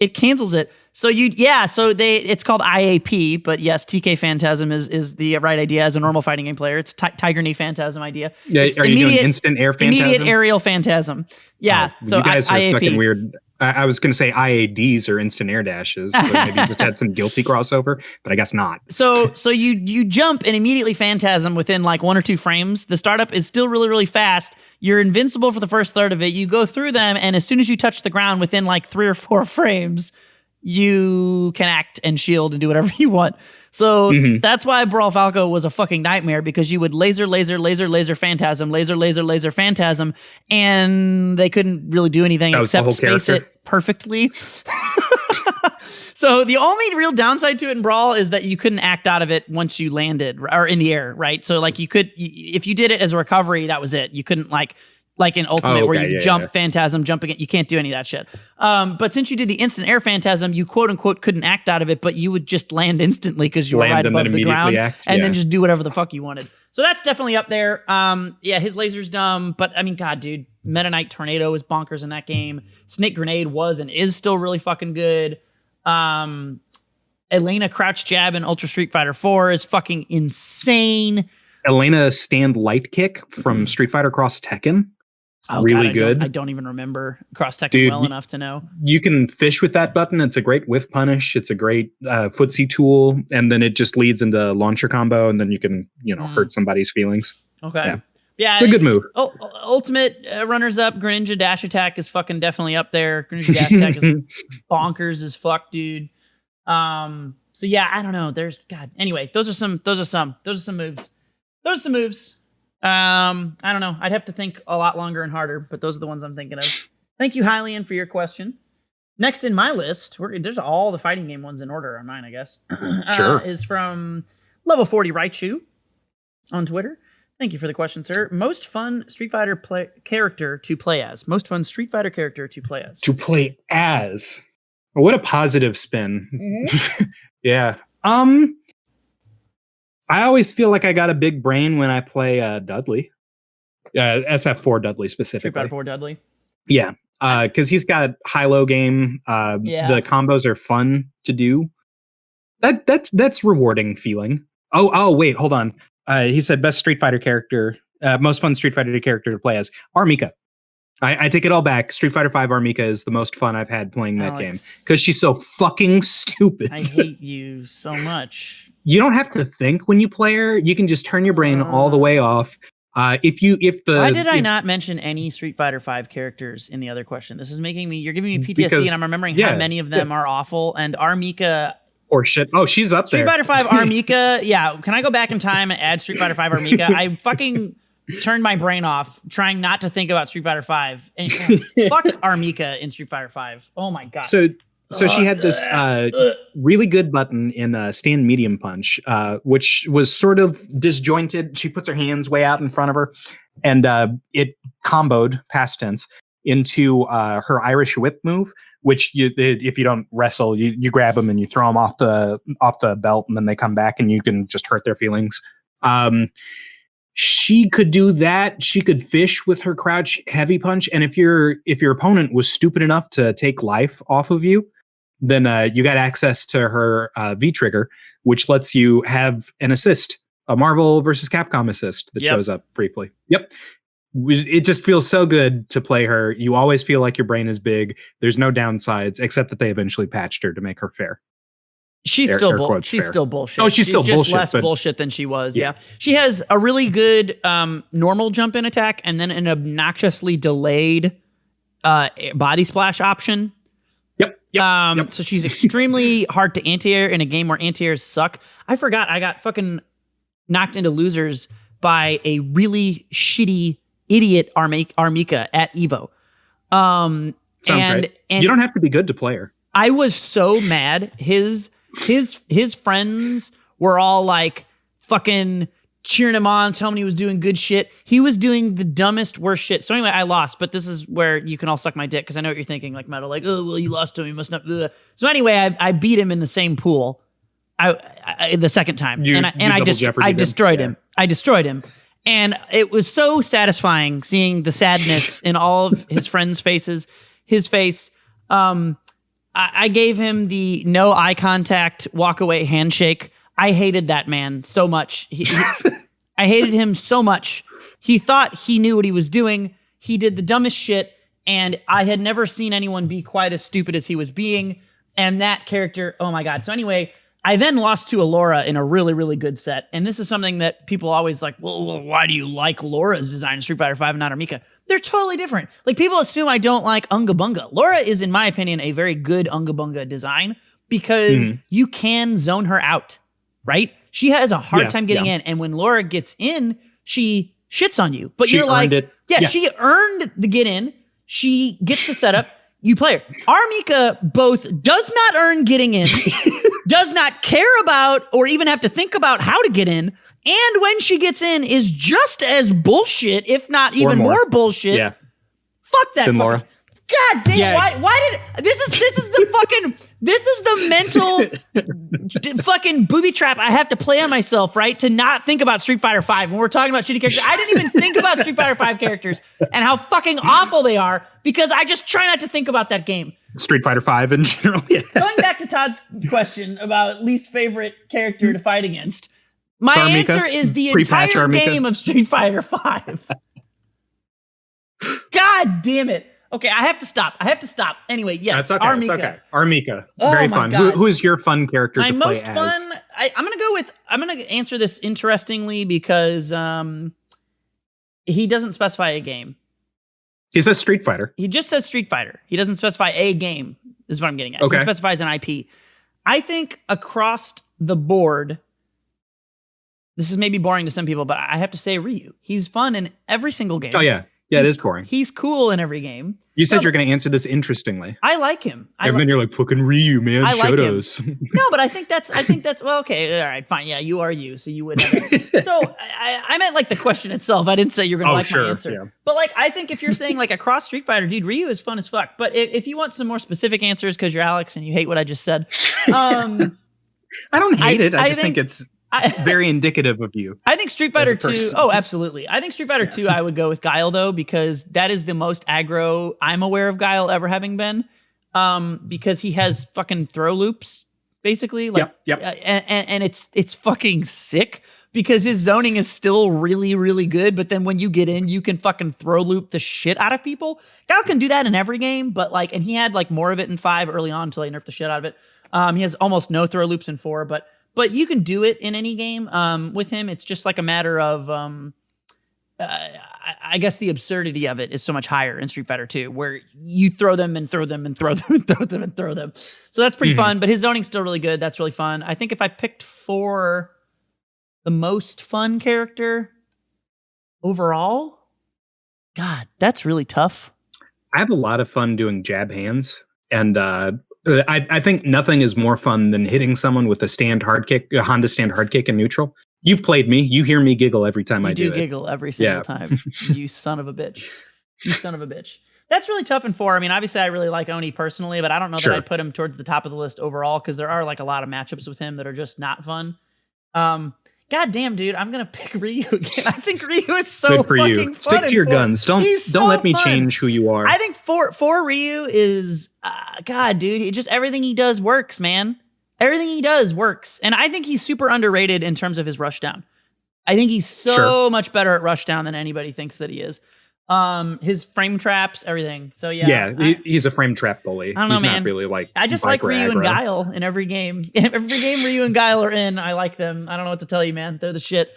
It cancels it. So it's called IAP, but yes, TK Phantasm is the right idea as a normal fighting game player. It's Tiger Knee Phantasm idea. Yeah, are you doing instant air Phantasm? Immediate aerial Phantasm. Yeah. So you guys are IAP. fucking weird. I was going to say IADs or instant air dashes. So maybe just had some guilty crossover, but I guess not. So you jump and immediately phantasm within like 1 or 2 frames. The startup is still really, really fast. You're invincible for the first third of it. You go through them, and as soon as you touch the ground within like 3 or 4 frames, you can act and shield and do whatever you want. So that's why Brawl Falco was a fucking nightmare, because you would laser phantasm, laser phantasm, and they couldn't really do anything except space it perfectly. So the only real downside to it in Brawl is that you couldn't act out of it once you landed or in the air, right? So like you could, if you did it as a recovery, that was it. You couldn't like in Ultimate where you jump, phantasm, jump again. You can't do any of that shit. But since you did the instant air phantasm, you quote unquote couldn't act out of it, but you would just land instantly because you were right above the ground and then just do whatever the fuck you wanted. So that's definitely up there. Yeah, his laser's dumb, but I mean, God, dude, Meta Knight Tornado is bonkers in that game. Snake Grenade was and is still really fucking good. Elena Crouch Jab in Ultra Street Fighter 4 is fucking insane. Elena Stand Light Kick from Street Fighter Cross Tekken. Really good. I don't even remember Cross Tekken well enough to know. You can fish with that button. It's a great whiff punish. It's a great footsie tool, and then it just leads into launcher combo, and then you can hurt somebody's feelings. Okay. Yeah, it's a good move. Ultimate runners up. Greninja Dash Attack is fucking definitely up there. Greninja Dash Attack is bonkers as fuck, dude. So yeah, I don't know. Anyway, those are some moves. I don't know. I'd have to think a lot longer and harder, but those are the ones I'm thinking of. Thank you, Hylian, for your question. Next in my list, there's all the fighting game ones in order on mine, I guess. Sure. Is from Level 40 Raichu on Twitter. Thank you for the question, sir. Most fun Street Fighter character to play as. Most fun Street Fighter character to play as. To play as. What a positive spin. Mm-hmm. Yeah. I always feel like I got a big brain when I play Dudley. SF4 Dudley specifically. Street Fighter 4 Dudley. Yeah. Because he's got high-low game. The combos are fun to do. That's rewarding feeling. Oh, wait, hold on. He said best Street Fighter character, most fun Street Fighter character to play as. Armika. I take it all back. Street Fighter 5 Armika is the most fun I've had playing that game. Because she's so fucking stupid. I hate you so much. You don't have to think when you play her. You can just turn your brain all the way off. Why did I not mention any Street Fighter 5 characters in the other question? This is you're giving me PTSD, and I'm remembering how many of them are awful. And Armika... Or shit. Oh, she's up there. Street Fighter 5 Armika. Yeah. Can I go back in time and add Street Fighter 5 Armika? I fucking turned my brain off trying not to think about Street Fighter 5. And fuck Armika in Street Fighter 5. Oh my God. So she had this really good button in Stand Medium Punch, which was sort of disjointed. She puts her hands way out in front of her, and it comboed, past tense, into her Irish Whip move, which if you don't wrestle, you grab them and you throw them off the belt, and then they come back and you can just hurt their feelings. She could do that. She could fish with her crouch heavy punch, and if your opponent was stupid enough to take life off of you, then you got access to her V trigger, which lets you have an assist, a Marvel versus Capcom assist that shows up briefly. Yep. It just feels so good to play her. You always feel like your brain is big. There's no downsides, except that they eventually patched her to make her fair. She's still bullshit. Oh, she's still just bullshit. Less bullshit than she was. Yeah. She has a really good normal jump in attack, and then an obnoxiously delayed body splash option. Yep. So she's extremely hard to anti-air in a game where anti-airs suck. I forgot I got fucking knocked into losers by a really shitty idiot Armika at Evo. Sounds right. And you don't have to be good to play her. I was so mad. His friends were all like fucking cheering him on, telling him he was doing good shit. He was doing the dumbest, worst shit. So anyway, I lost, but this is where you can all suck my dick, because I know what you're thinking, like Metal, like, oh, well, you lost to him, you must not. Ugh. So anyway, I beat him in the same pool. The second time, I destroyed him. I destroyed him. And it was so satisfying seeing the sadness in all of his friends' faces, his face. I gave him the no eye contact, walk away handshake. I hated that man so much. I hated him so much. He thought he knew what he was doing. He did the dumbest shit. and I had never seen anyone be quite as stupid as he was being. And that character, oh my God. So anyway, I then lost to Allura in a really, really good set. And this is something that people always like, well, why do you like Laura's design in Street Fighter V and not Armika? They're totally different. Like, people assume I don't like Unga Bunga. Laura is, in my opinion, a very good Unga Bunga design because you can zone her out, right? She has a hard time getting in. And when Laura gets in, she shits on you. But you're like, she earned the get in. She gets the setup. You play her. Armika both does not earn getting in, does not care about or even have to think about how to get in, and when she gets in is just as bullshit, if not even more bullshit. Yeah. Fuck that. Laura. God damn, why did this is the fucking this is the mental fucking booby trap I have to play on myself, right? To not think about Street Fighter V when we're talking about shitty characters. I didn't even think about Street Fighter V characters and how fucking awful they are because I just try not to think about that game. Street Fighter V in general. Yeah. Going back to Todd's question about least favorite character to fight against, my answer is the entire game of Street Fighter V. God damn it. Okay, I have to stop. Anyway, yes, that's okay. Armika. Okay. Armika. Oh, very fun. Who's your fun character my to play most fun, I'm going to answer this interestingly because he doesn't specify a game. He says Street Fighter. He just says Street Fighter. He doesn't specify a game, is what I'm getting at. Okay. He specifies an IP. I think across the board, this is maybe boring to some people, but I have to say Ryu. He's fun in every single game. Oh, yeah. Yeah, it is boring. He's cool in every game. You said you're going to answer this interestingly. I like him. And then you're like, fucking Ryu, man. I like Shotos. him. No, but I think that's, well, okay. All right, fine. Yeah, you are you. So you would have that. So I meant like the question itself. I didn't say you're going to like my answer. Yeah. But like, I think if you're saying like across Street Fighter, dude, Ryu is fun as fuck. But if you want some more specific answers because you're Alex and you hate what I just said. I don't hate it. I just think it's very indicative of you. I think Street Fighter 2. Oh, absolutely. I think Street Fighter 2, I would go with Guile, though, because that is the most aggro I'm aware of Guile ever having been. Because he has fucking throw loops, basically. Like, and it's fucking sick because his zoning is still really, really good. But then when you get in, you can fucking throw loop the shit out of people. Guile can do that in every game, but like, and he had like more of it in 5 early on until he nerfed the shit out of it. He has almost no throw loops in 4, but you can do it in any game with him. It's just like a matter of, I guess the absurdity of it is so much higher in Street Fighter 2, where you throw them and throw them and throw them and throw them and throw them. So that's pretty fun, but his zoning's still really good. That's really fun. I think if I picked for the most fun character overall, God, that's really tough. I have a lot of fun doing jab hands, and I think nothing is more fun than hitting someone with a Honda stand hard kick in neutral. You've played me. You hear me giggle every time I do it. You do giggle every single time. You son of a bitch. You son of a bitch. That's really tough in 4. I mean, obviously, I really like Oni personally, but I don't know that I'd put him towards the top of the list overall because there are like a lot of matchups with him that are just not fun. God damn, dude, I'm gonna pick Ryu again. I think Ryu is so good for fucking you. fun. Stick to your guns. Don't let me change who you are. I think for Ryu is God, dude. It just everything he does works, man. Everything he does works, and I think he's super underrated in terms of his rushdown. I think he's so much better at rushdown than anybody thinks that he is. His frame traps, everything. So yeah, he's a frame trap bully. I don't know, he's man. Not really like. I just like Ryu and Guile in every game. Every game Ryu and Guile are in, I like them. I don't know what to tell you, man. They're the shit.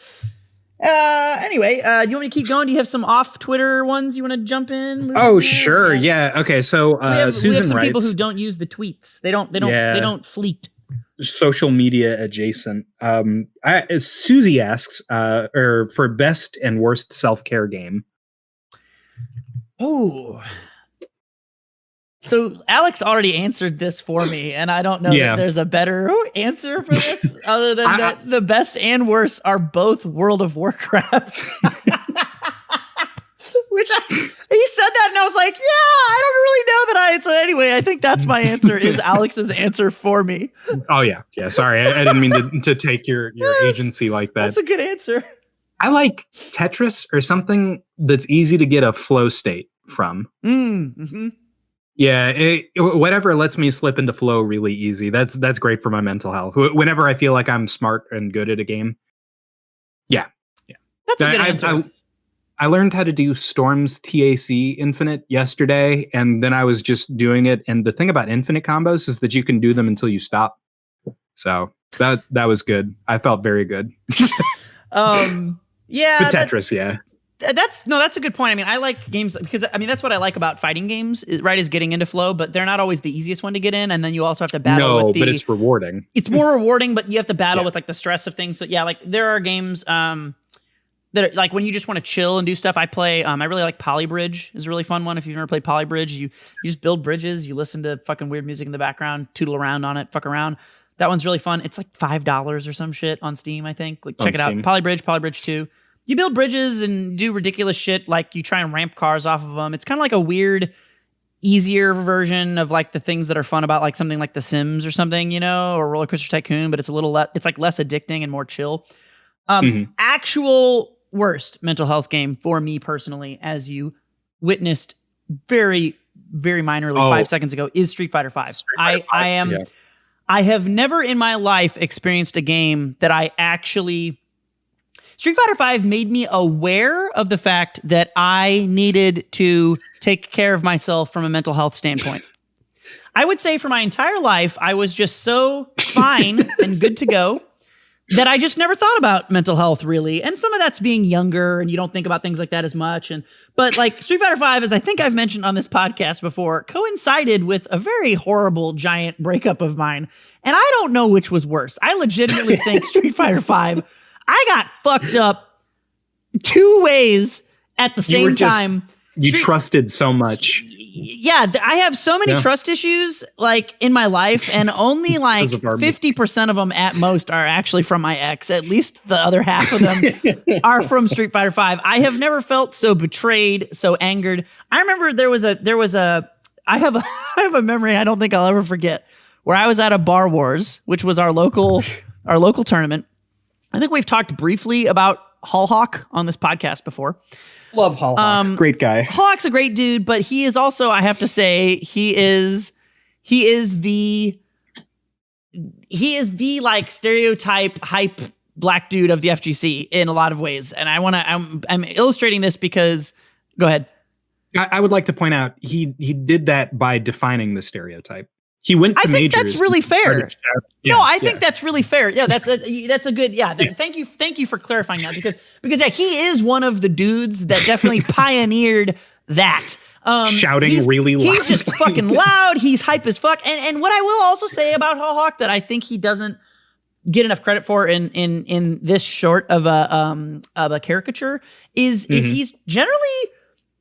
Anyway, do you want me to keep going? Do you have some off Twitter ones you want to jump in? Oh, sure. Yeah. Okay. So Susan we have some writes, people who don't use the tweets. They don't fleet. Social media adjacent. Susie asks, or for best and worst self-care game. Oh. So Alex already answered this for me, and I don't know that there's a better answer for this other than that the best and worst are both World of Warcraft. Which he said that, and I was like, yeah, I don't really know that so anyway, I think that's my answer is Alex's answer for me. Oh, yeah. Yeah, sorry. I didn't mean to take your agency like that. That's a good answer. I like Tetris or something that's easy to get a flow state from. Mm-hmm. Yeah, whatever lets me slip into flow really easy. That's great for my mental health. Whenever I feel like I'm smart and good at a game. Yeah. That's a good answer. I learned how to do Storm's TAC Infinite yesterday, and then I was just doing it. And the thing about infinite combos is that you can do them until you stop. So that was good. I felt very good. Yeah. With Tetris, yeah. That's a good point. I mean, I like games because I mean that's what I like about fighting games, right? Is getting into flow, but they're not always the easiest one to get in, and then you also have to battle with the. But it's rewarding. It's more rewarding, but you have to battle with like the stress of things. So yeah, like there are games that are, like when you just want to chill and do stuff. I play. I really like Polybridge. Is a really fun one. If you've never played Polybridge, you just build bridges. You listen to fucking weird music in the background, tootle around on it, fuck around. That one's really fun. It's like $5 or some shit on Steam, I think. Like check it out. Polybridge 2. You build bridges and do ridiculous shit, like you try and ramp cars off of them. It's kind of like a weird, easier version of like the things that are fun about like something like The Sims or something, or Roller Coaster Tycoon, but it's a little it's like less addicting and more chill. Actual worst mental health game for me personally, as you witnessed very, very minorly 5 seconds ago, is Street Fighter V. I have never in my life experienced a game that I actually... Street Fighter V made me aware of the fact that I needed to take care of myself from a mental health standpoint. I would say for my entire life, I was just so fine and good to go that I just never thought about mental health really. And some of that's being younger and you don't think about things like that as much. But like Street Fighter V, as I think I've mentioned on this podcast before, coincided with a very horrible giant breakup of mine. And I don't know which was worse. I legitimately think Street Fighter V, I got fucked up 2 ways at the same time. You trusted so much. Yeah, I have so many trust issues like in my life, and only like 50% of them at most are actually from my ex. At least the other half of them are from Street Fighter V. I have never felt so betrayed, so angered. I remember there was a I have a memory I don't think I'll ever forget, where I was at a Bar Wars, which was our local tournament. I think we've talked briefly about Hall Hawk on this podcast before. Love Hall Hawk. Great guy. Hall Hawk's a great dude, but he is also, I have to say, he is the like stereotype hype black dude of the FGC in a lot of ways. And I'm illustrating this because, go ahead. I would like to point out he did that by defining the stereotype. He went to majors. I think that's really fair. I think that's really fair. Yeah, that's a good. Yeah, thank you for clarifying that because he is one of the dudes that definitely pioneered that. Shouting really loud. He's just fucking loud. He's hype as fuck. And what I will also say about Hall Hawk that I think he doesn't get enough credit for in this short of a caricature is he's generally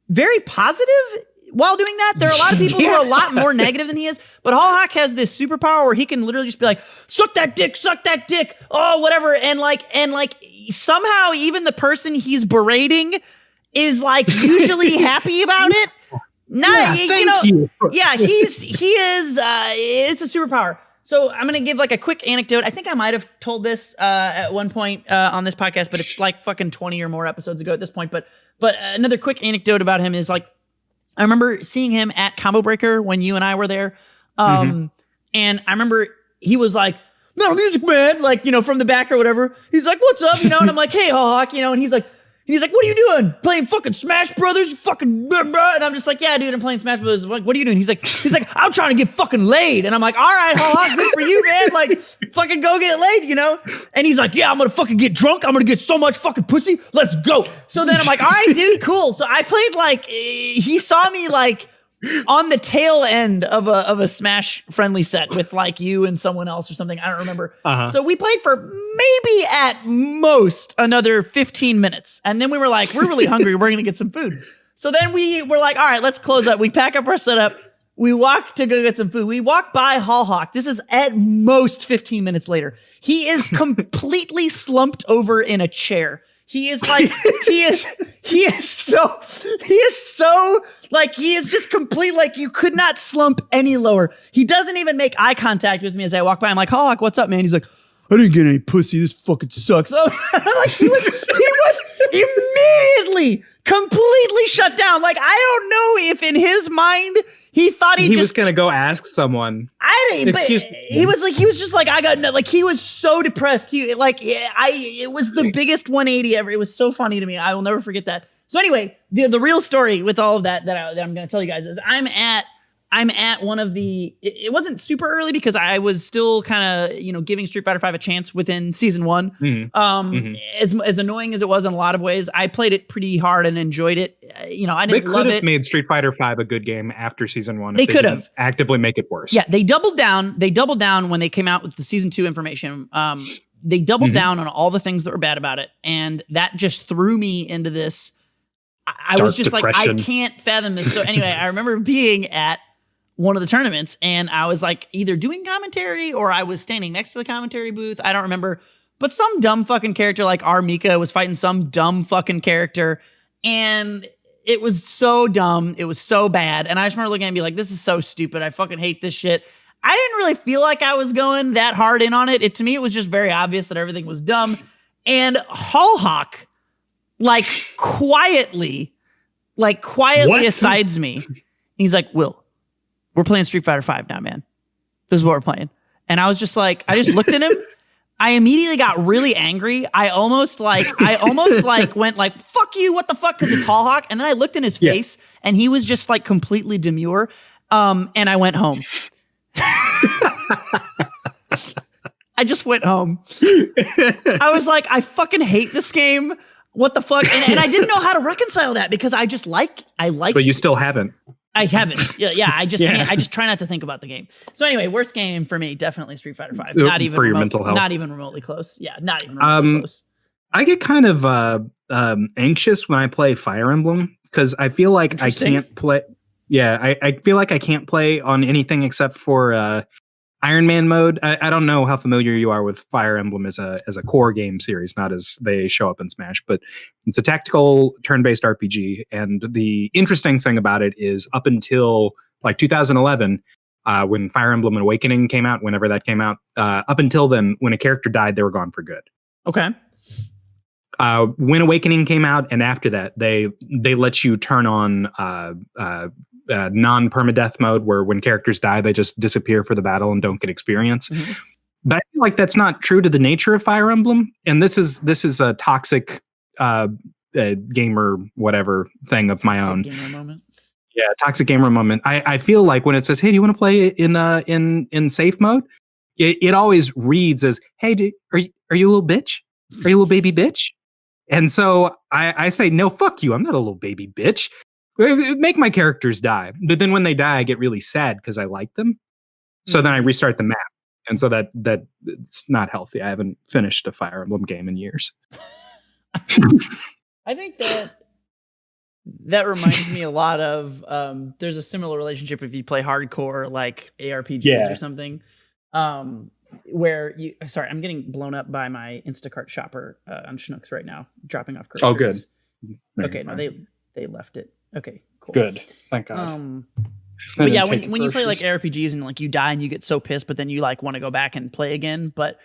very positive. While doing that, there are a lot of people who are a lot more negative than he is. But Hall Hawk has this superpower where he can literally just be like, suck that dick, oh, whatever. And like somehow even the person he's berating is like usually happy about it. Thank you. Yeah, he is, it's a superpower. So I'm going to give like a quick anecdote. I think I might have told this at one point on this podcast, but it's like fucking 20 or more episodes ago at this point. But another quick anecdote about him is like, I remember seeing him at Combo Breaker when you and I were there. And I remember he was like, MetalMusicMan, like, from the back or whatever. He's like, what's up? And I'm like, hey, Hall Hawk, and he's like, what are you doing? Playing fucking Smash Brothers? Fucking blah, blah. And I'm just like, yeah, dude, I'm playing Smash Brothers. Like, what are you doing? He's like, I'm trying to get fucking laid. And I'm like, all right, Hall Hawk, good for you, man. Like, fucking go get laid, And he's like, yeah, I'm gonna fucking get drunk. I'm gonna get so much fucking pussy. Let's go. So then I'm like, all right, dude, cool. So I played like, he saw me like on the tail end of a Smash friendly set with like you and someone else or something. I don't remember. So we played for maybe at most another 15 minutes. And then we were like, we're really hungry. We're going to get some food. So then we were like, all right, let's close up. We pack up our setup. We walk to go get some food. We walk by Hall Hawk. This is at most 15 minutes later. He is completely slumped over in a chair. He is like, he is so like, he is just complete, like, you could not slump any lower. He doesn't even make eye contact with me as I walk by. I'm like, Hall Hawk, what's up, man? He's like, I didn't get any pussy. This fucking sucks. So, like, he was immediately completely shut down. Like, I don't know if in his mind he thought he was gonna go ask someone. I didn't. Excuse me. He was just like, I got no. Like, he was so depressed. It was the biggest 180 ever. It was so funny to me. I will never forget that. So anyway, the real story with all of that I'm going to tell you guys is I'm at one of the. It wasn't super early because I was still kind of giving Street Fighter V a chance within season 1. As annoying as it was in a lot of ways, I played it pretty hard and enjoyed it. I didn't love it. They could have made Street Fighter V a good game after season 1. They could have actively make it worse. Yeah, they doubled down. They doubled down when they came out with the season 2 information. They doubled down on all the things that were bad about it, and that just threw me into this. I was just depression. Like, I can't fathom this. So anyway, I remember being at one of the tournaments and I was like either doing commentary or I was standing next to the commentary booth. I don't remember, but some dumb fucking character like Mika was fighting some dumb fucking character and it was so dumb. It was so bad. And I just remember looking at it and be like, this is so stupid. I fucking hate this shit. I didn't really feel like I was going that hard in on it. To me, it was just very obvious that everything was dumb. And Hallhawk, quietly asides me. He's like, Will, we're playing Street Fighter V now, man. This is what we're playing. And I was just like, I just looked at him. I immediately got really angry. I almost went fuck you, what the fuck? Because it's Hallhawk. And then I looked in his face and he was just like completely demure. And I went home. I just went home. I was like, I fucking hate this game. What the fuck? And I didn't know how to reconcile that because I like. But you still haven't. I haven't. Yeah. I just can't. I just try not to think about the game. So anyway, worst game for me, definitely Street Fighter V. Not even for your mental health. Not even remotely close. Yeah, not even remotely close. I get kind of anxious when I play Fire Emblem because I feel like I can't play. Yeah, I feel like I can't play on anything except for Iron Man mode. I don't know how familiar you are with Fire Emblem as a core game series, not as they show up in Smash, but it's a tactical turn-based RPG. And the interesting thing about it is up until like 2011, when Fire Emblem Awakening came out, whenever that came out, up until then, when a character died, they were gone for good. Okay. When Awakening came out, and after that, they let you turn on non-permadeath mode, where when characters die, they just disappear for the battle and don't get experience. Mm-hmm. But I feel like that's not true to the nature of Fire Emblem, and this is a toxic gamer whatever thing of my own. Gamer moment. Yeah, toxic gamer moment. I feel like when it says, "Hey, do you want to play in safe mode?" It always reads as, "Hey, are you a little bitch? Are you a little baby bitch?" And so I say, "No, fuck you. I'm not a little baby bitch. Make my characters die." But then when they die, I get really sad because I like them. So then I restart the map. And so that it's not healthy. I haven't finished a Fire Emblem game in years. I think that reminds me a lot of there's a similar relationship if you play hardcore like ARPGs or something. Where you I'm getting blown up by my Instacart shopper on Schnucks right now, dropping off groceries. Oh, good. Okay, no, they left it. Okay, cool. Good. Thank God. But yeah, when you play like RPGs and like you die and you get so pissed, but then you like want to go back and play again. But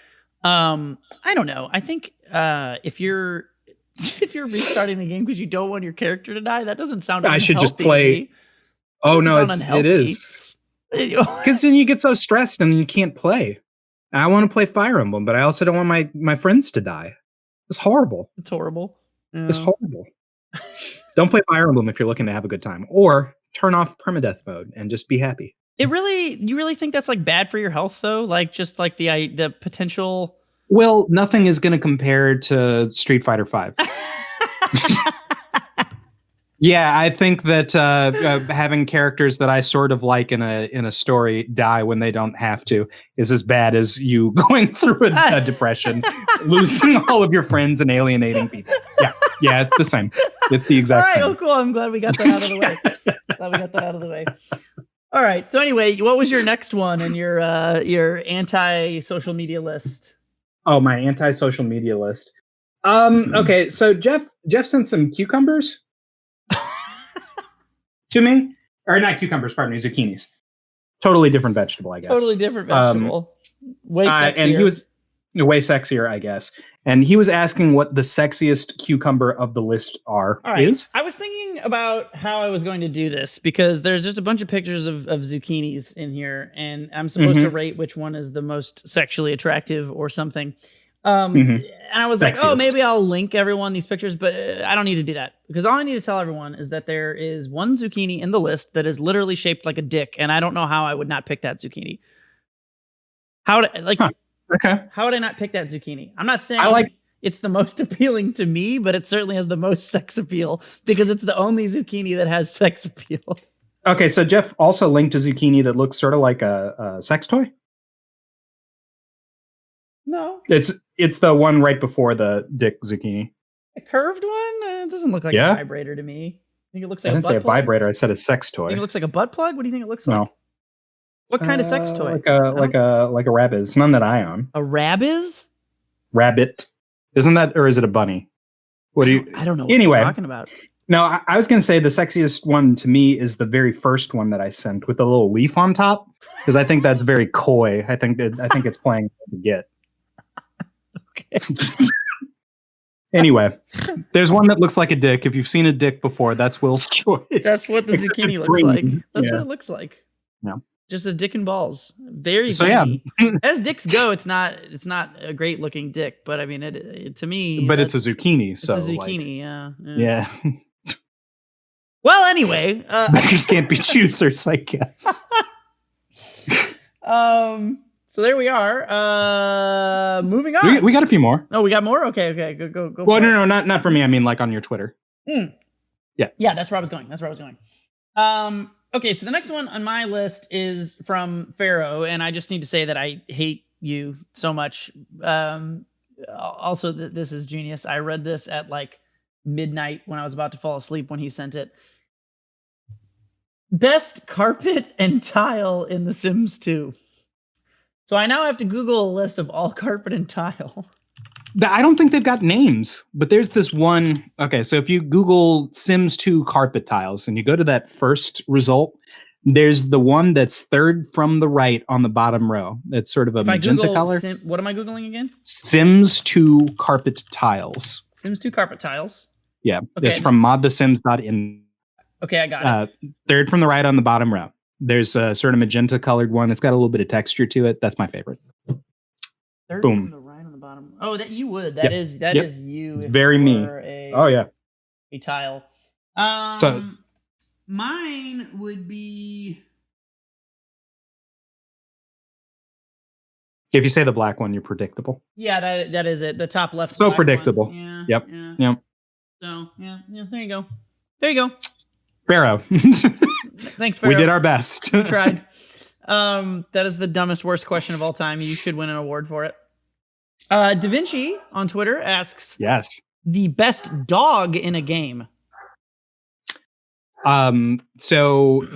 I don't know. I think if you're restarting the game because you don't want your character to die, that doesn't sound unhealthy. I should just play. Oh no, it is. Because then you get so stressed and you can't play. I want to play Fire Emblem, but I also don't want my friends to die. It's horrible. It's horrible. It's horrible. Don't play Fire Emblem if you're looking to have a good time, or turn off permadeath mode and just be happy. You really think that's like bad for your health though? Like just like the potential. Well, nothing is going to compare to Street Fighter V. Yeah, I think that having characters that I sort of like in a story die when they don't have to is as bad as you going through a depression, losing all of your friends and alienating people. Yeah, it's the same. It's the exact same. All right, cool. I'm glad we got that out of the way. All right. So anyway, what was your next one in your anti-social media list? Oh, my anti-social media list. Okay, so Jeff sent some cucumbers to me, or not cucumbers, pardon me, zucchinis. Totally different vegetable, I guess. Totally different vegetable. Way sexier. And he was way sexier, I guess. And he was asking what the sexiest cucumber of the list is. I was thinking about how I was going to do this because there's just a bunch of pictures of zucchinis in here, and I'm supposed to rate which one is the most sexually attractive or something. And I was like, oh, Sexiest. maybe I'll link everyone these pictures, but I don't need to do that because all I need to tell everyone is that there is one zucchini in the list that is literally shaped like a dick, and I don't know how I would not pick that zucchini. How would how would I not pick that zucchini? I'm not saying it's the most appealing to me, but it certainly has the most sex appeal because it's the only zucchini that has sex appeal. Okay, so Jeff also linked a zucchini that looks sort of like a sex toy. No, it's the one right before the dick zucchini. A curved one? It doesn't look like a vibrator to me. I think it looks like I didn't say a vibrator. I said a sex toy. You think it looks like a butt plug? What do you think it looks like? What kind of sex toy? Like a rabbit. It's none that I own. A rabbiz? Rabbit. Isn't that, or is it a bunny? What do you? I don't know what you're talking about. No, I was going to say the sexiest one to me is the very first one that I sent with the little leaf on top because I think that's very coy. I think it's playing to get. Okay. Anyway, there's one that looks like a dick. If you've seen a dick before, that's Will's choice. That's what the zucchini looks like. That's what it looks like. Yeah. Just a dick and balls. Very funny. Yeah. As dicks go, it's not a great looking dick, but I mean it to me. But it's a zucchini, so it's a zucchini, yeah. Yeah. Well, anyway, makers can't be choosers, I guess. So there we are. Moving on. We got a few more. Oh, we got more? Okay. Go. Well, no, not for me. I mean, like on your Twitter. Yeah. Yeah, that's where I was going. Okay, so the next one on my list is from Pharaoh, and I just need to say that I hate you so much. Also, this is genius. I read this at like midnight when I was about to fall asleep when he sent it. Best carpet and tile in The Sims 2. So I now have to Google a list of all carpet and tile. I don't think they've got names, but there's this one. Okay, so if you Google Sims 2 carpet tiles and you go to that first result, there's the one that's third from the right on the bottom row. It's sort of a magenta color. What am I Googling again? Sims 2 carpet tiles. Sims 2 carpet tiles. Yeah, okay. It's from modthesims.in. Okay, I got it. Third from the right on the bottom row. There's a sort of magenta colored one. It's got a little bit of texture to it. That's my favorite. Third Boom. From the right on the bottom. Oh, that you would. That is you. It's very me. Oh yeah. A tile. So mine would be. If you say the black one, you're predictable. Yeah, that is it. The top left. So predictable. Yeah. Yep. Yeah. Yep. So yeah. There you go. There you go. Pharaoh. Thanks, Pharaoh. We did our best. We tried. That is the dumbest, worst question of all time. You should win an award for it. Da Vinci on Twitter asks, yes, the best dog in a game. So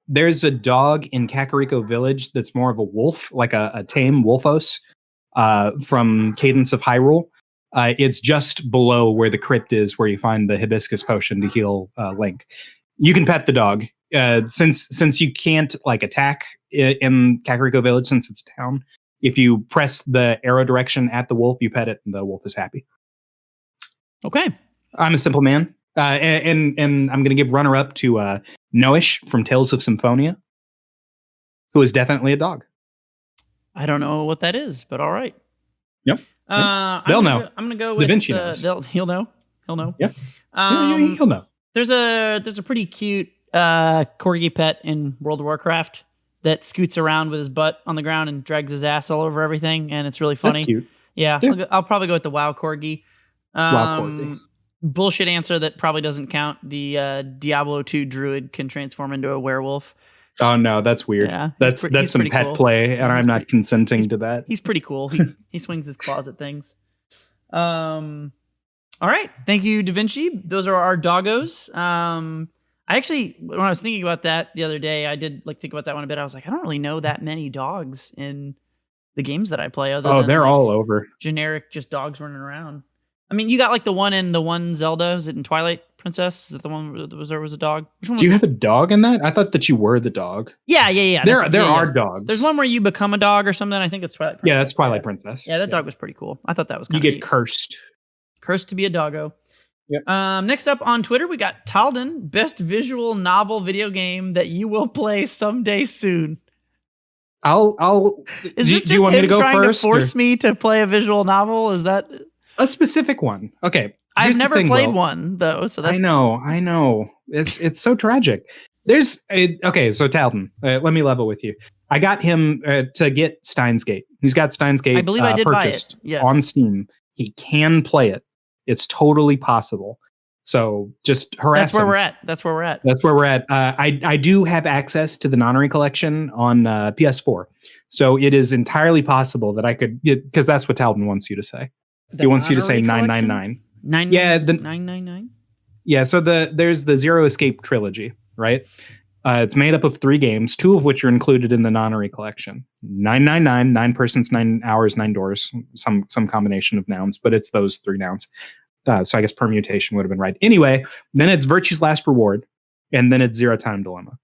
there's a dog in Kakariko Village that's more of a wolf, like a tame wolfos, from Cadence of Hyrule. It's just below where the crypt is, where you find the hibiscus potion to heal Link. You can pet the dog. Since you can't like attack in Kakariko Village, since it's a town, if you press the arrow direction at the wolf, you pet it, and the wolf is happy. Okay. I'm a simple man. And I'm going to give runner-up to Noish from Tales of Symphonia, who is definitely a dog. I don't know what that is, but all right. Yep. They'll know. I'm going to go with Da Vinci knows. He'll know. Yeah. He'll know. There's a pretty cute corgi pet in World of Warcraft that scoots around with his butt on the ground and drags his ass all over everything, and it's really funny. That's cute. Yeah. I'll probably go with the WoW corgi. WoW corgi. Bullshit answer that probably doesn't count. The Diablo 2 druid can transform into a werewolf. Oh no, that's weird. Yeah, that's some pet cool. play, and I'm not consenting to that. He's pretty cool. He swings his claws at things. All right, thank you, Da Vinci. Those are our doggos. I actually, when I was thinking about that the other day, I did think about that one a bit. I was like, I don't really know that many dogs in the games that I play. Other than, they're all over. Generic, just dogs running around. I mean, you got the one in the one Zelda. Is it in Twilight Princess? Is it the one where there was a dog? Which one was Do you have a dog in that? I thought that you were the dog. Yeah. There are dogs. There's one where you become a dog or something. I think it's Twilight Princess. Yeah, that's Twilight Princess. Yeah, that dog was pretty cool. I thought that was kind of You get neat. cursed. Cursed to be a doggo. Yep. Next up on Twitter, we got Talden, best visual novel video game that you will play someday soon. I'll. Is do this you want me to go trying first? To force me to play a visual novel? Is that a specific one? Okay, I've never played one though, so that's. I know. It's so tragic. Okay, so Talton, let me level with you. I got him to get Steins Gate. He's got Steins Gate. I believe I did purchased buy it. Yes. On Steam. He can play it. It's totally possible. So just harass him. That's where we're at. I do have access to the Nonary collection on PS4. So it is entirely possible that I could, because that's what Talton wants you to say. He wants you to say 999. 999? Yeah, so there's the Zero Escape trilogy, right? It's made up of 3 games, 2 of which are included in the Nonary collection. 999, 9 persons, 9 hours, 9 doors, some combination of nouns, but it's those 3 nouns. So I guess permutation would have been right. Anyway, then it's Virtue's Last Reward, and then it's Zero Time Dilemma.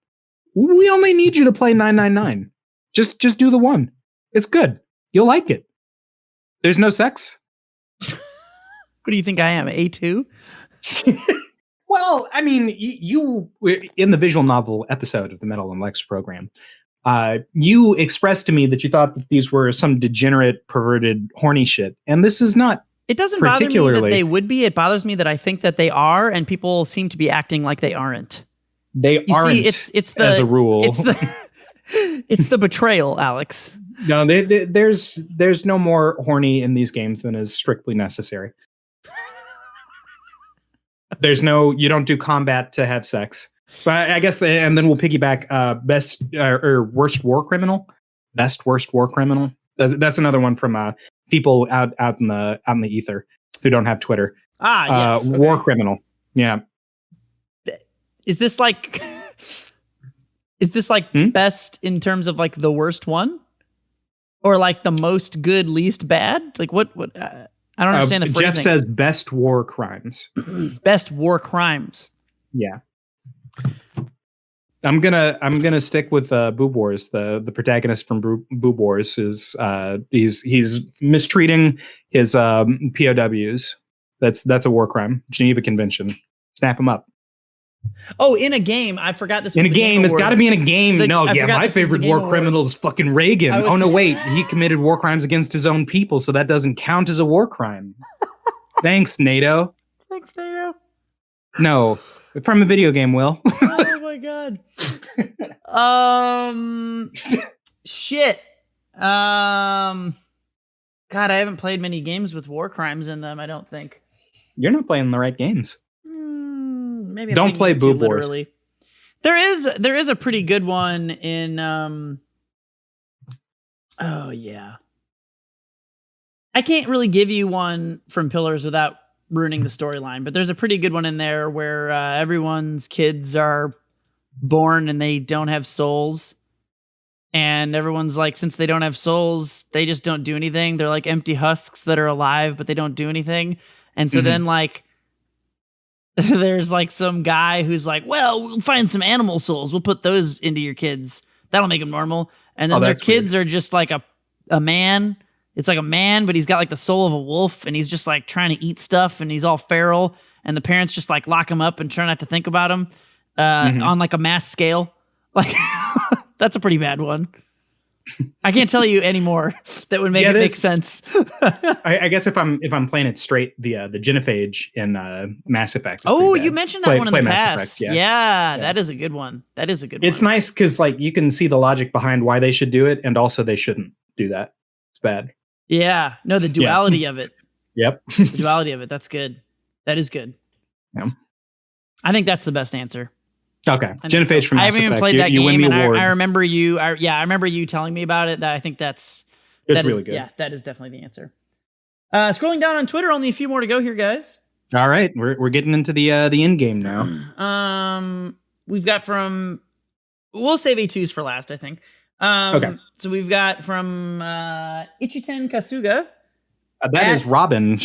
We only need you to play 999. Just do the one. It's good. You'll like it. There's no sex. What do you think I am, A2? Well, I mean, you in the visual novel episode of the Metal and Lex program, you expressed to me that you thought that these were some degenerate, perverted, horny shit, and this is not. It doesn't bother me that they would be. It bothers me that I think that they are, and people seem to be acting like they aren't. They aren't. It's the, as a rule. It's the betrayal, Alex. No, there's no more horny in these games than is strictly necessary. You don't do combat to have sex. But I guess, and then we'll piggyback best or worst war criminal. Best worst war criminal. That's another one from people out in the ether who don't have Twitter. Yes. Okay. War criminal. Yeah. Is this like best in terms of like the worst one? Or like the most good, least bad? Like what I don't understand the phrasing. Jeff says best war crimes. Best war crimes. Yeah. I'm gonna stick with Boob Wars. The protagonist from Boob Wars is he's mistreating his POWs. That's a war crime. Geneva Convention. Snap him up. Oh, in a game. I forgot this. In a game. It's got to be in a game. My favorite war criminal is fucking Reagan. Oh no, wait. He committed war crimes against his own people, so that doesn't count as a war crime. Thanks, NATO. Thanks, NATO. No, from a video game, Will. Oh my god. Shit. God, I haven't played many games with war crimes in them. I don't think. You're not playing the right games. Maybe don't play Boob Wars. There is a pretty good one in. Oh yeah. I can't really give you one from Pillars without ruining the storyline, but there's a pretty good one in there where everyone's kids are born and they don't have souls, and everyone's like, since they don't have souls, they just don't do anything. They're like empty husks that are alive, but they don't do anything. And so then like. There's like some guy who's like, well, we'll find some animal souls. We'll put those into your kids. That'll make them normal. And then their kids weird. Are just like a man. It's like a man, but he's got like the soul of a wolf, and he's just like trying to eat stuff, and he's all feral. And the parents just like lock him up and try not to think about him on like a mass scale. Like that's a pretty bad one. I can't tell you any more that would make it make sense. I guess if I'm playing it straight, the genophage in Mass Effect. Oh, you mentioned that one in the past. Effect, yeah, that is a good one. It's nice because like you can see the logic behind why they should do it, and also they shouldn't do that. It's bad. Yeah, no, the duality of it. Yep, the duality of it. That's good. That is good. Yeah, I think that's the best answer. Okay, genophage from Mass Effect. I haven't even played that game, win the and award. I remember you. I remember you telling me about it. That I think that's really good. Yeah, that is definitely the answer. Scrolling down on Twitter, only a few more to go here, guys. All right, we're getting into the end game now. We've got from. We'll save A2s for last, I think. Okay. So we've got from Ichiten Kasuga. That is Robin.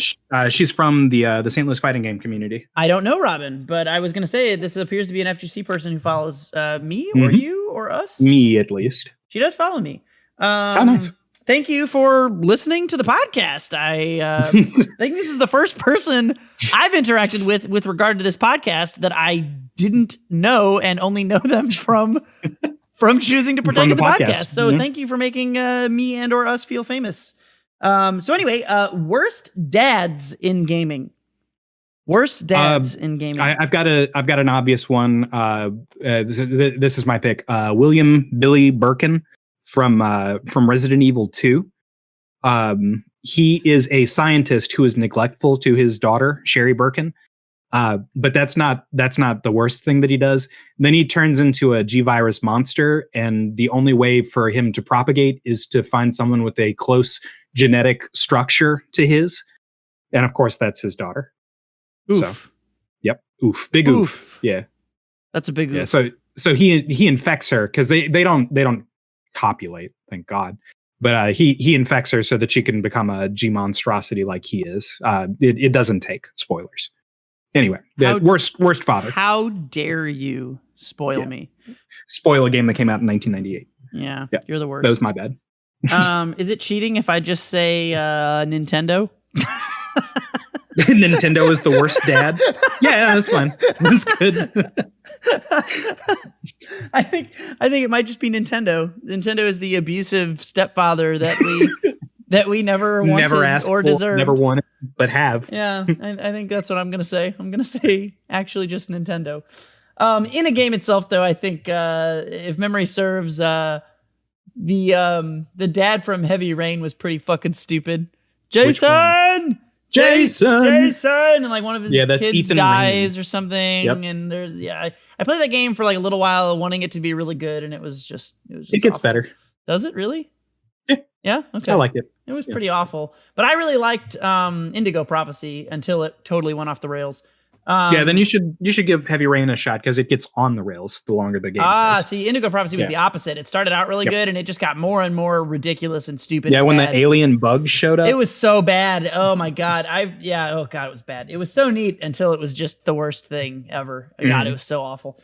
She's from the St. Louis fighting game community. I don't know Robin, but I was going to say this appears to be an FGC person who follows me or you or us. Me, at least. She does follow me. How nice. Thank you for listening to the podcast. I think this is the first person I've interacted with regard to this podcast that I didn't know and only know them from from choosing to partake in the podcast. So Mhm. thank you for making me and or us feel famous. So anyway, worst dads in gaming. Worst dads in gaming. I've got an obvious one. This is my pick. William Billy Birkin from Resident Evil 2. He is a scientist who is neglectful to his daughter, Sherry Birkin. But that's not the worst thing that he does. Then he turns into a G-virus monster, and the only way for him to propagate is to find someone with a close genetic structure to his. And of course, that's his daughter. Oof. So, yep. Oof. Big oof. Yeah. That's a big oof. Yeah. So he infects her because they don't copulate, thank God. But he infects her so that she can become a G monstrosity like he is. It doesn't take spoilers. Anyway, the worst father. How dare you spoil me? Spoil a game that came out in 1998. Yeah, you're the worst. That was my bad. Is it cheating if I just say Nintendo? Nintendo is the worst dad. Yeah, that's fine. That's good. I think it might just be Nintendo. Nintendo is the abusive stepfather that we never wanted, never asked or deserved. Never wanted, but have. Yeah, I think that's what I'm gonna say. I'm gonna say actually just Nintendo. In a game itself, though, I think if memory serves, the dad from Heavy Rain was pretty fucking stupid. Jason, and like one of his kids Ethan dies Rain. Or something. Yep. And there's I played that game for like a little while, wanting it to be really good, and it gets awful. better. Does it really? Yeah. Okay. I like it. It was pretty awful, but I really liked Indigo Prophecy until it totally went off the rails. Then you should give Heavy Rain a shot because it gets on the rails the longer the game goes. See, Indigo Prophecy was the opposite. It started out really good, and it just got more and more ridiculous and stupid. Yeah, when the alien bugs showed up, it was so bad. Oh my god, oh god, it was bad. It was so neat until it was just the worst thing ever. God, it was so awful.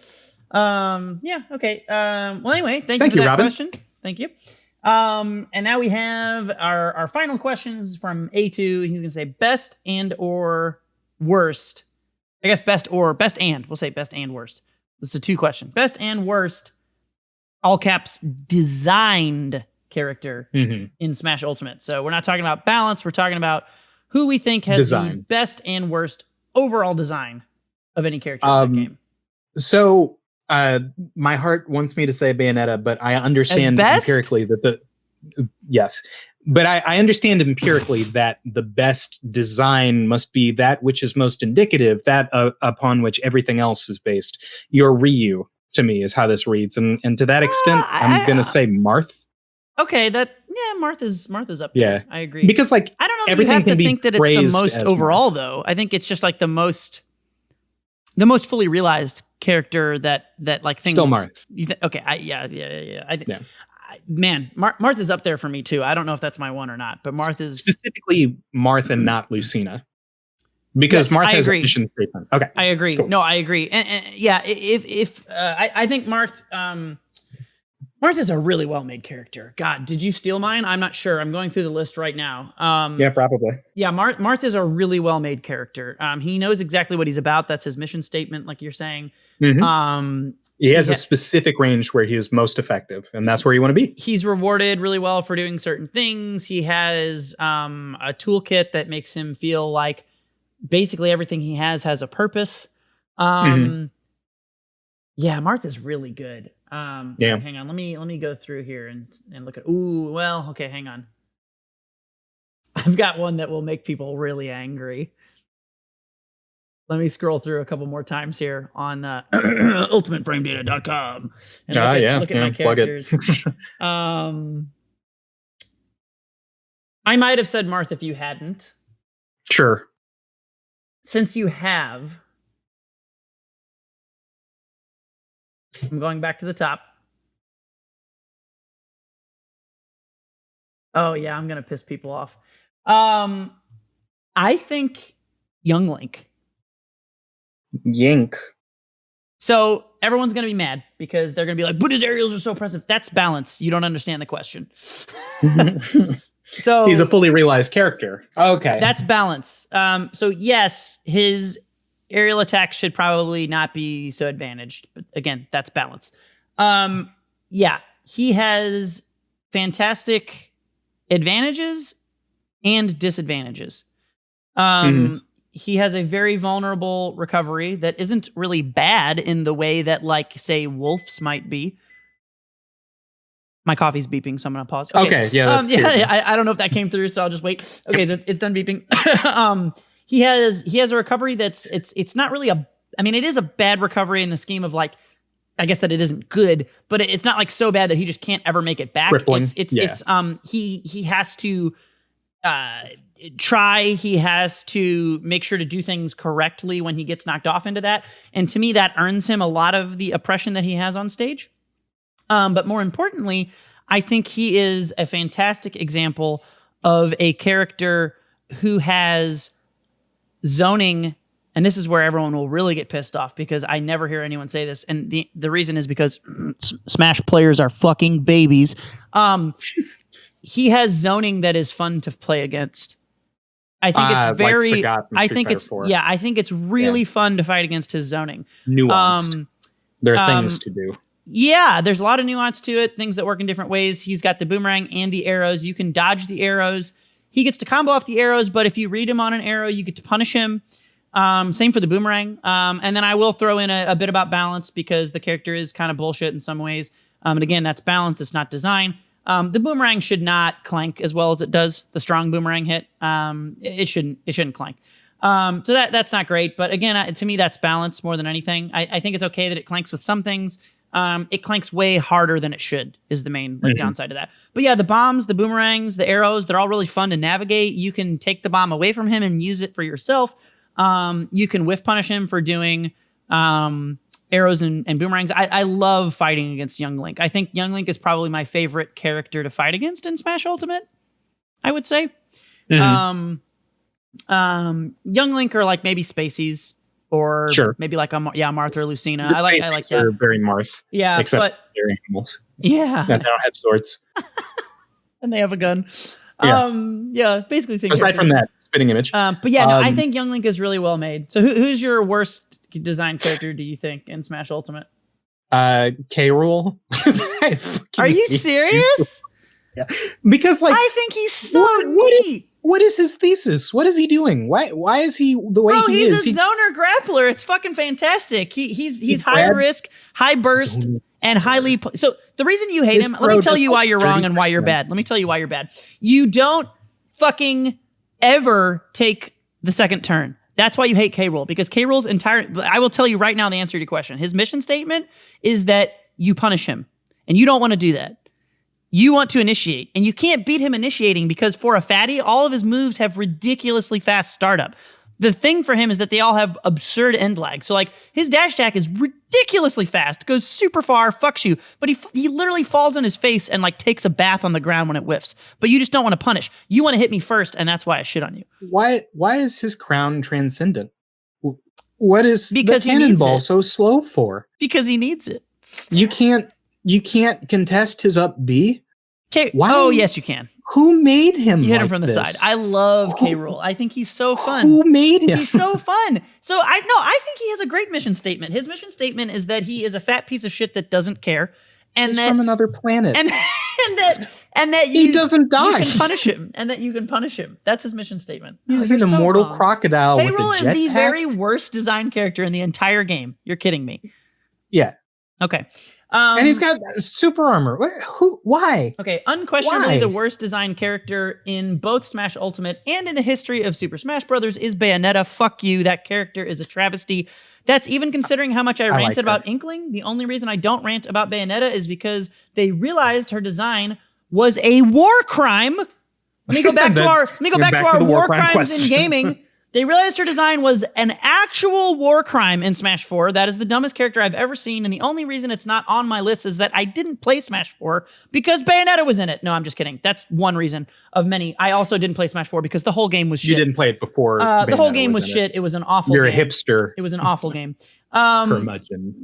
Okay. Well, anyway, thank you for that Robin. question. Thank you. And now we have our final questions from A2. He's gonna say best and or worst. I guess best and. We'll say best and worst. This is a 2 question. Best and worst, all caps, designed character in Smash Ultimate. So we're not talking about balance. We're talking about who we think has the best and worst overall design of any character in the game. So my heart wants me to say Bayonetta, but I understand empirically that yes. But I understand empirically that the best design must be that which is most indicative, that upon which everything else is based. Your Ryu, to me, is how this reads. And to that extent, I'm going to say Marth. Okay, Marth is up there. Yeah, I agree. Because like I don't know if you have to think that it's the most overall, though. I think it's just like the most fully realized character that like things. Still Marth. Okay, yeah. Man, Marth is up there for me too. I don't know if that's my one or not, but Marth is specifically Marth and not Lucina, because Marth has a mission statement. Okay, I agree. Cool. No, I agree, and yeah, I think Marth is a really well made character. God, did you steal mine? I'm not sure. I'm going through the list right now. Yeah, probably. Yeah, Marth is a really well made character. He knows exactly what he's about. That's his mission statement, like you're saying. He has a specific range where he is most effective, and that's where you want to be. He's rewarded really well for doing certain things. He has a toolkit that makes him feel like basically everything he has a purpose. Yeah, Marth is really good. Hang on, let me go through here and look at. Ooh, well, okay, hang on. I've got one that will make people really angry. Let me scroll through a couple more times here on ultimateframedata.com and look at my characters. I might have said Marth if you hadn't. Sure. Since you have, I'm going back to the top. Oh yeah, I'm gonna piss people off. I think Young Link. Yink. So everyone's going to be mad because they're going to be like, but his aerials are so impressive. That's balance. You don't understand the question. So he's a fully realized character. Okay. That's balance. So yes, his aerial attacks should probably not be so advantaged. But again, that's balance. yeah, he has fantastic advantages and disadvantages. He has a very vulnerable recovery that isn't really bad in the way that, like, say, Wolf's might be. My coffee's beeping, so I'm gonna pause. Okay, yeah, I don't know if that came through, so I'll just wait. Okay, it's done beeping. He has a recovery that's it's not really a. I mean, it is a bad recovery in the scheme of, like, I guess that it isn't good, but it's not like so bad that he just can't ever make it back. Crippling. He has to try. He has to make sure to do things correctly when he gets knocked off into that, and to me, that earns him a lot of the oppression that he has on stage. But more importantly, I think he is a fantastic example of a character who has zoning. And this is where everyone will really get pissed off, because I never hear anyone say this. And the reason is because Smash players are fucking babies. He has zoning that is fun to play against. I think it's very, I think it's really fun to fight against his zoning. Nuanced. There are things to do. Yeah, there's a lot of nuance to it, things that work in different ways. He's got the boomerang and the arrows. You can dodge the arrows. He gets to combo off the arrows, but if you read him on an arrow, you get to punish him. Same for the boomerang. And then I will throw in a bit about balance, because the character is kind of bullshit in some ways. And again, that's balance, it's not design. The boomerang should not clank as well as it does the strong boomerang hit. It shouldn't clank. So that's not great. But again, to me, that's balance more than anything. I think it's okay that it clanks with some things. It clanks way harder than it should, is the main downside of that. But yeah, the bombs, the boomerangs, the arrows, they're all really fun to navigate. You can take the bomb away from him and use it for yourself. You can whiff punish him for doing arrows and boomerangs. I love fighting against Young Link. I think Young Link is probably my favorite character to fight against in Smash Ultimate, I would say. Young Link, or like maybe Spaceys, or maybe like Marth or Lucina. I like that. Very Marth. Yeah, except they're animals. Yeah, they don't have swords. And they have a gun. Basically. Aside from that, spitting image. But yeah, no, I think Young Link is really well made. So who's your worst design character, do you think, in Smash Ultimate? K. Rool. Are you serious? Yeah, because I think he's so neat. What is his thesis? What is he doing? Why is he the way he is? He's a zoner grappler. It's fucking fantastic. He's high risk, high burst, and highly. So the reason you hate him, let me tell you why you're wrong and why you're bad. Let me tell you why you're bad. You don't fucking ever take the second turn. That's why you hate K. Rool, because K. Rool's entire. I will tell you right now the answer to your question. His mission statement is that you punish him, and you don't want to do that. You want to initiate, and you can't beat him initiating, because for a fatty, all of his moves have ridiculously fast startup. The thing for him is that they all have absurd end lag. So like his dash attack is ridiculously fast, goes super far, fucks you, but he literally falls on his face and like takes a bath on the ground when it whiffs. But you just don't want to punish. You want to hit me first, and that's why I shit on you. Why is his crown transcendent? What is the cannonball so slow for? Because he needs it. You can't contest his up B? Why? Oh, yes, you can. Who made him? You hit him from the side. I love K. Rool. I think he's so fun. Who made him? He's so fun. So I think he has a great mission statement. His mission statement is that he is a fat piece of shit that doesn't care, and he's that from another planet, and that he doesn't die. You can punish him, and that you can punish him. That's his mission statement. He's an immortal crocodile. K. Rool is the very worst design character in the entire game. You're kidding me. Yeah. Okay. And he's got super armor. Why? Okay, unquestionably the worst designed character in both Smash Ultimate and in the history of Super Smash Brothers is Bayonetta. Fuck you. That character is a travesty. That's even considering how much I ranted about Inkling. The only reason I don't rant about Bayonetta is because they realized her design was a war crime. Let me go back to our war crimes in gaming. They realized her design was an actual war crime in Smash 4. That is the dumbest character I've ever seen, and the only reason it's not on my list is that I didn't play Smash 4 because Bayonetta was in it. No, I'm just kidding. That's one reason of many. I also didn't play Smash 4 because the whole game was shit. You didn't play it before. The whole game was shit. It was an awful game. You're a hipster. It was an awful game. Curmudgeon.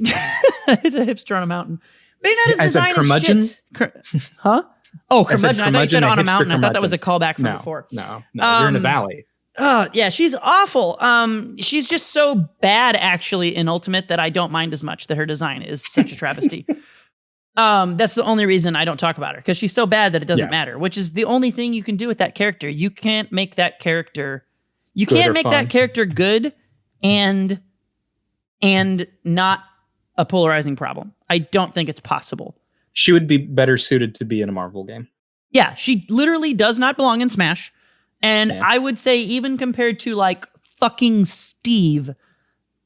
He's a hipster on a mountain. Bayonetta's design is shit. Huh? Oh, curmudgeon. I thought you said on a mountain. I thought that was a callback from before. No, you're in a valley. Yeah, she's awful. She's just so bad, actually, in Ultimate that I don't mind as much that her design is such a travesty. That's the only reason I don't talk about her, because she's so bad that it doesn't matter, which is the only thing you can do with that character. You can't make that character that character good and not a polarizing problem. I don't think it's possible. She would be better suited to be in a Marvel game. Yeah, she literally does not belong in Smash. And I would say, even compared to like fucking Steve,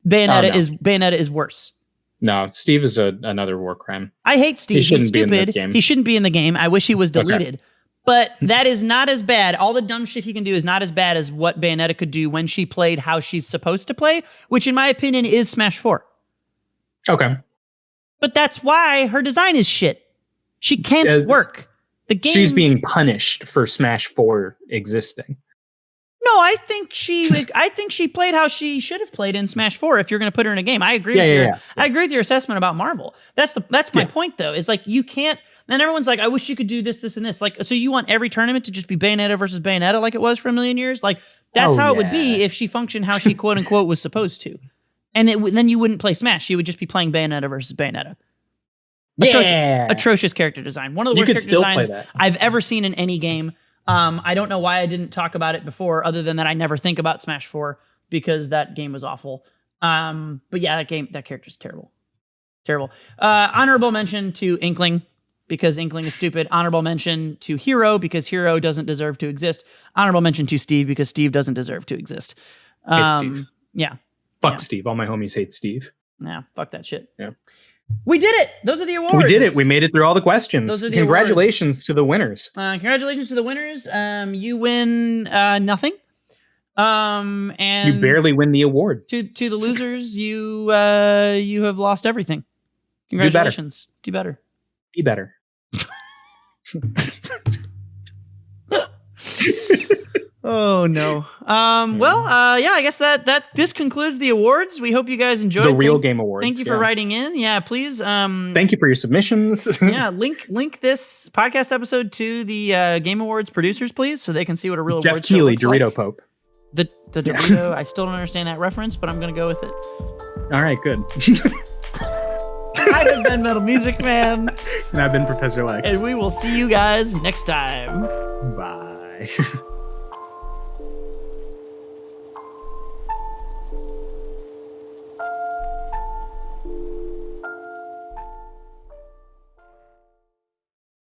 Bayonetta is worse. No, Steve is another war crime. I hate Steve. He's stupid. He shouldn't be in the game. I wish he was deleted. Okay. But that is not as bad. All the dumb shit he can do is not as bad as what Bayonetta could do when she played how she's supposed to play, which in my opinion is Smash 4. Okay. But that's why her design is shit. She can't work. The game. She's being punished for Smash 4 existing. No, I think she played how she should have played in Smash 4 if you're going to put her in a game. I agree I agree with your assessment about Marvel. That's my point though. Is like you can't, and everyone's like, I wish you could do this, this, and this. Like, so you want every tournament to just be Bayonetta versus Bayonetta like it was for a million years? Like that's how it would be if she functioned how she quote unquote was supposed to. And then you wouldn't play Smash. You would just be playing Bayonetta versus Bayonetta. Atrocious character design. One of the worst character designs I've ever seen in any game. I don't know why I didn't talk about it before, other than that I never think about Smash 4 because that game was awful. But yeah, that character's terrible. Terrible. Honorable mention to Inkling, because Inkling is stupid. Honorable mention to Hero, because Hero doesn't deserve to exist. Honorable mention to Steve, because Steve doesn't deserve to exist. Hate Steve. Yeah. Fuck Steve. All my homies hate Steve. Yeah, fuck that shit. Yeah. We did it. Those are the awards. We did it. We made it through all the questions. Those are the Congratulations awards. To the winners. Congratulations to the winners. You win nothing. And you barely win the award. To the losers, you have lost everything. Congratulations. Do better. Be better. Oh no. Yeah, I guess that this concludes the awards. We hope you guys enjoyed the real game awards. Thank you for writing in. Yeah, please. Thank you for your submissions. Yeah, link this podcast episode to the Game Awards producers, please, so they can see what a real Jeff award Keighley, show looks Dorito like. Pope. The Dorito. I still don't understand that reference, but I'm gonna go with it. All right, good. I've been Metal Music Man. And I've been Professor Lex. And we will see you guys next time. Bye.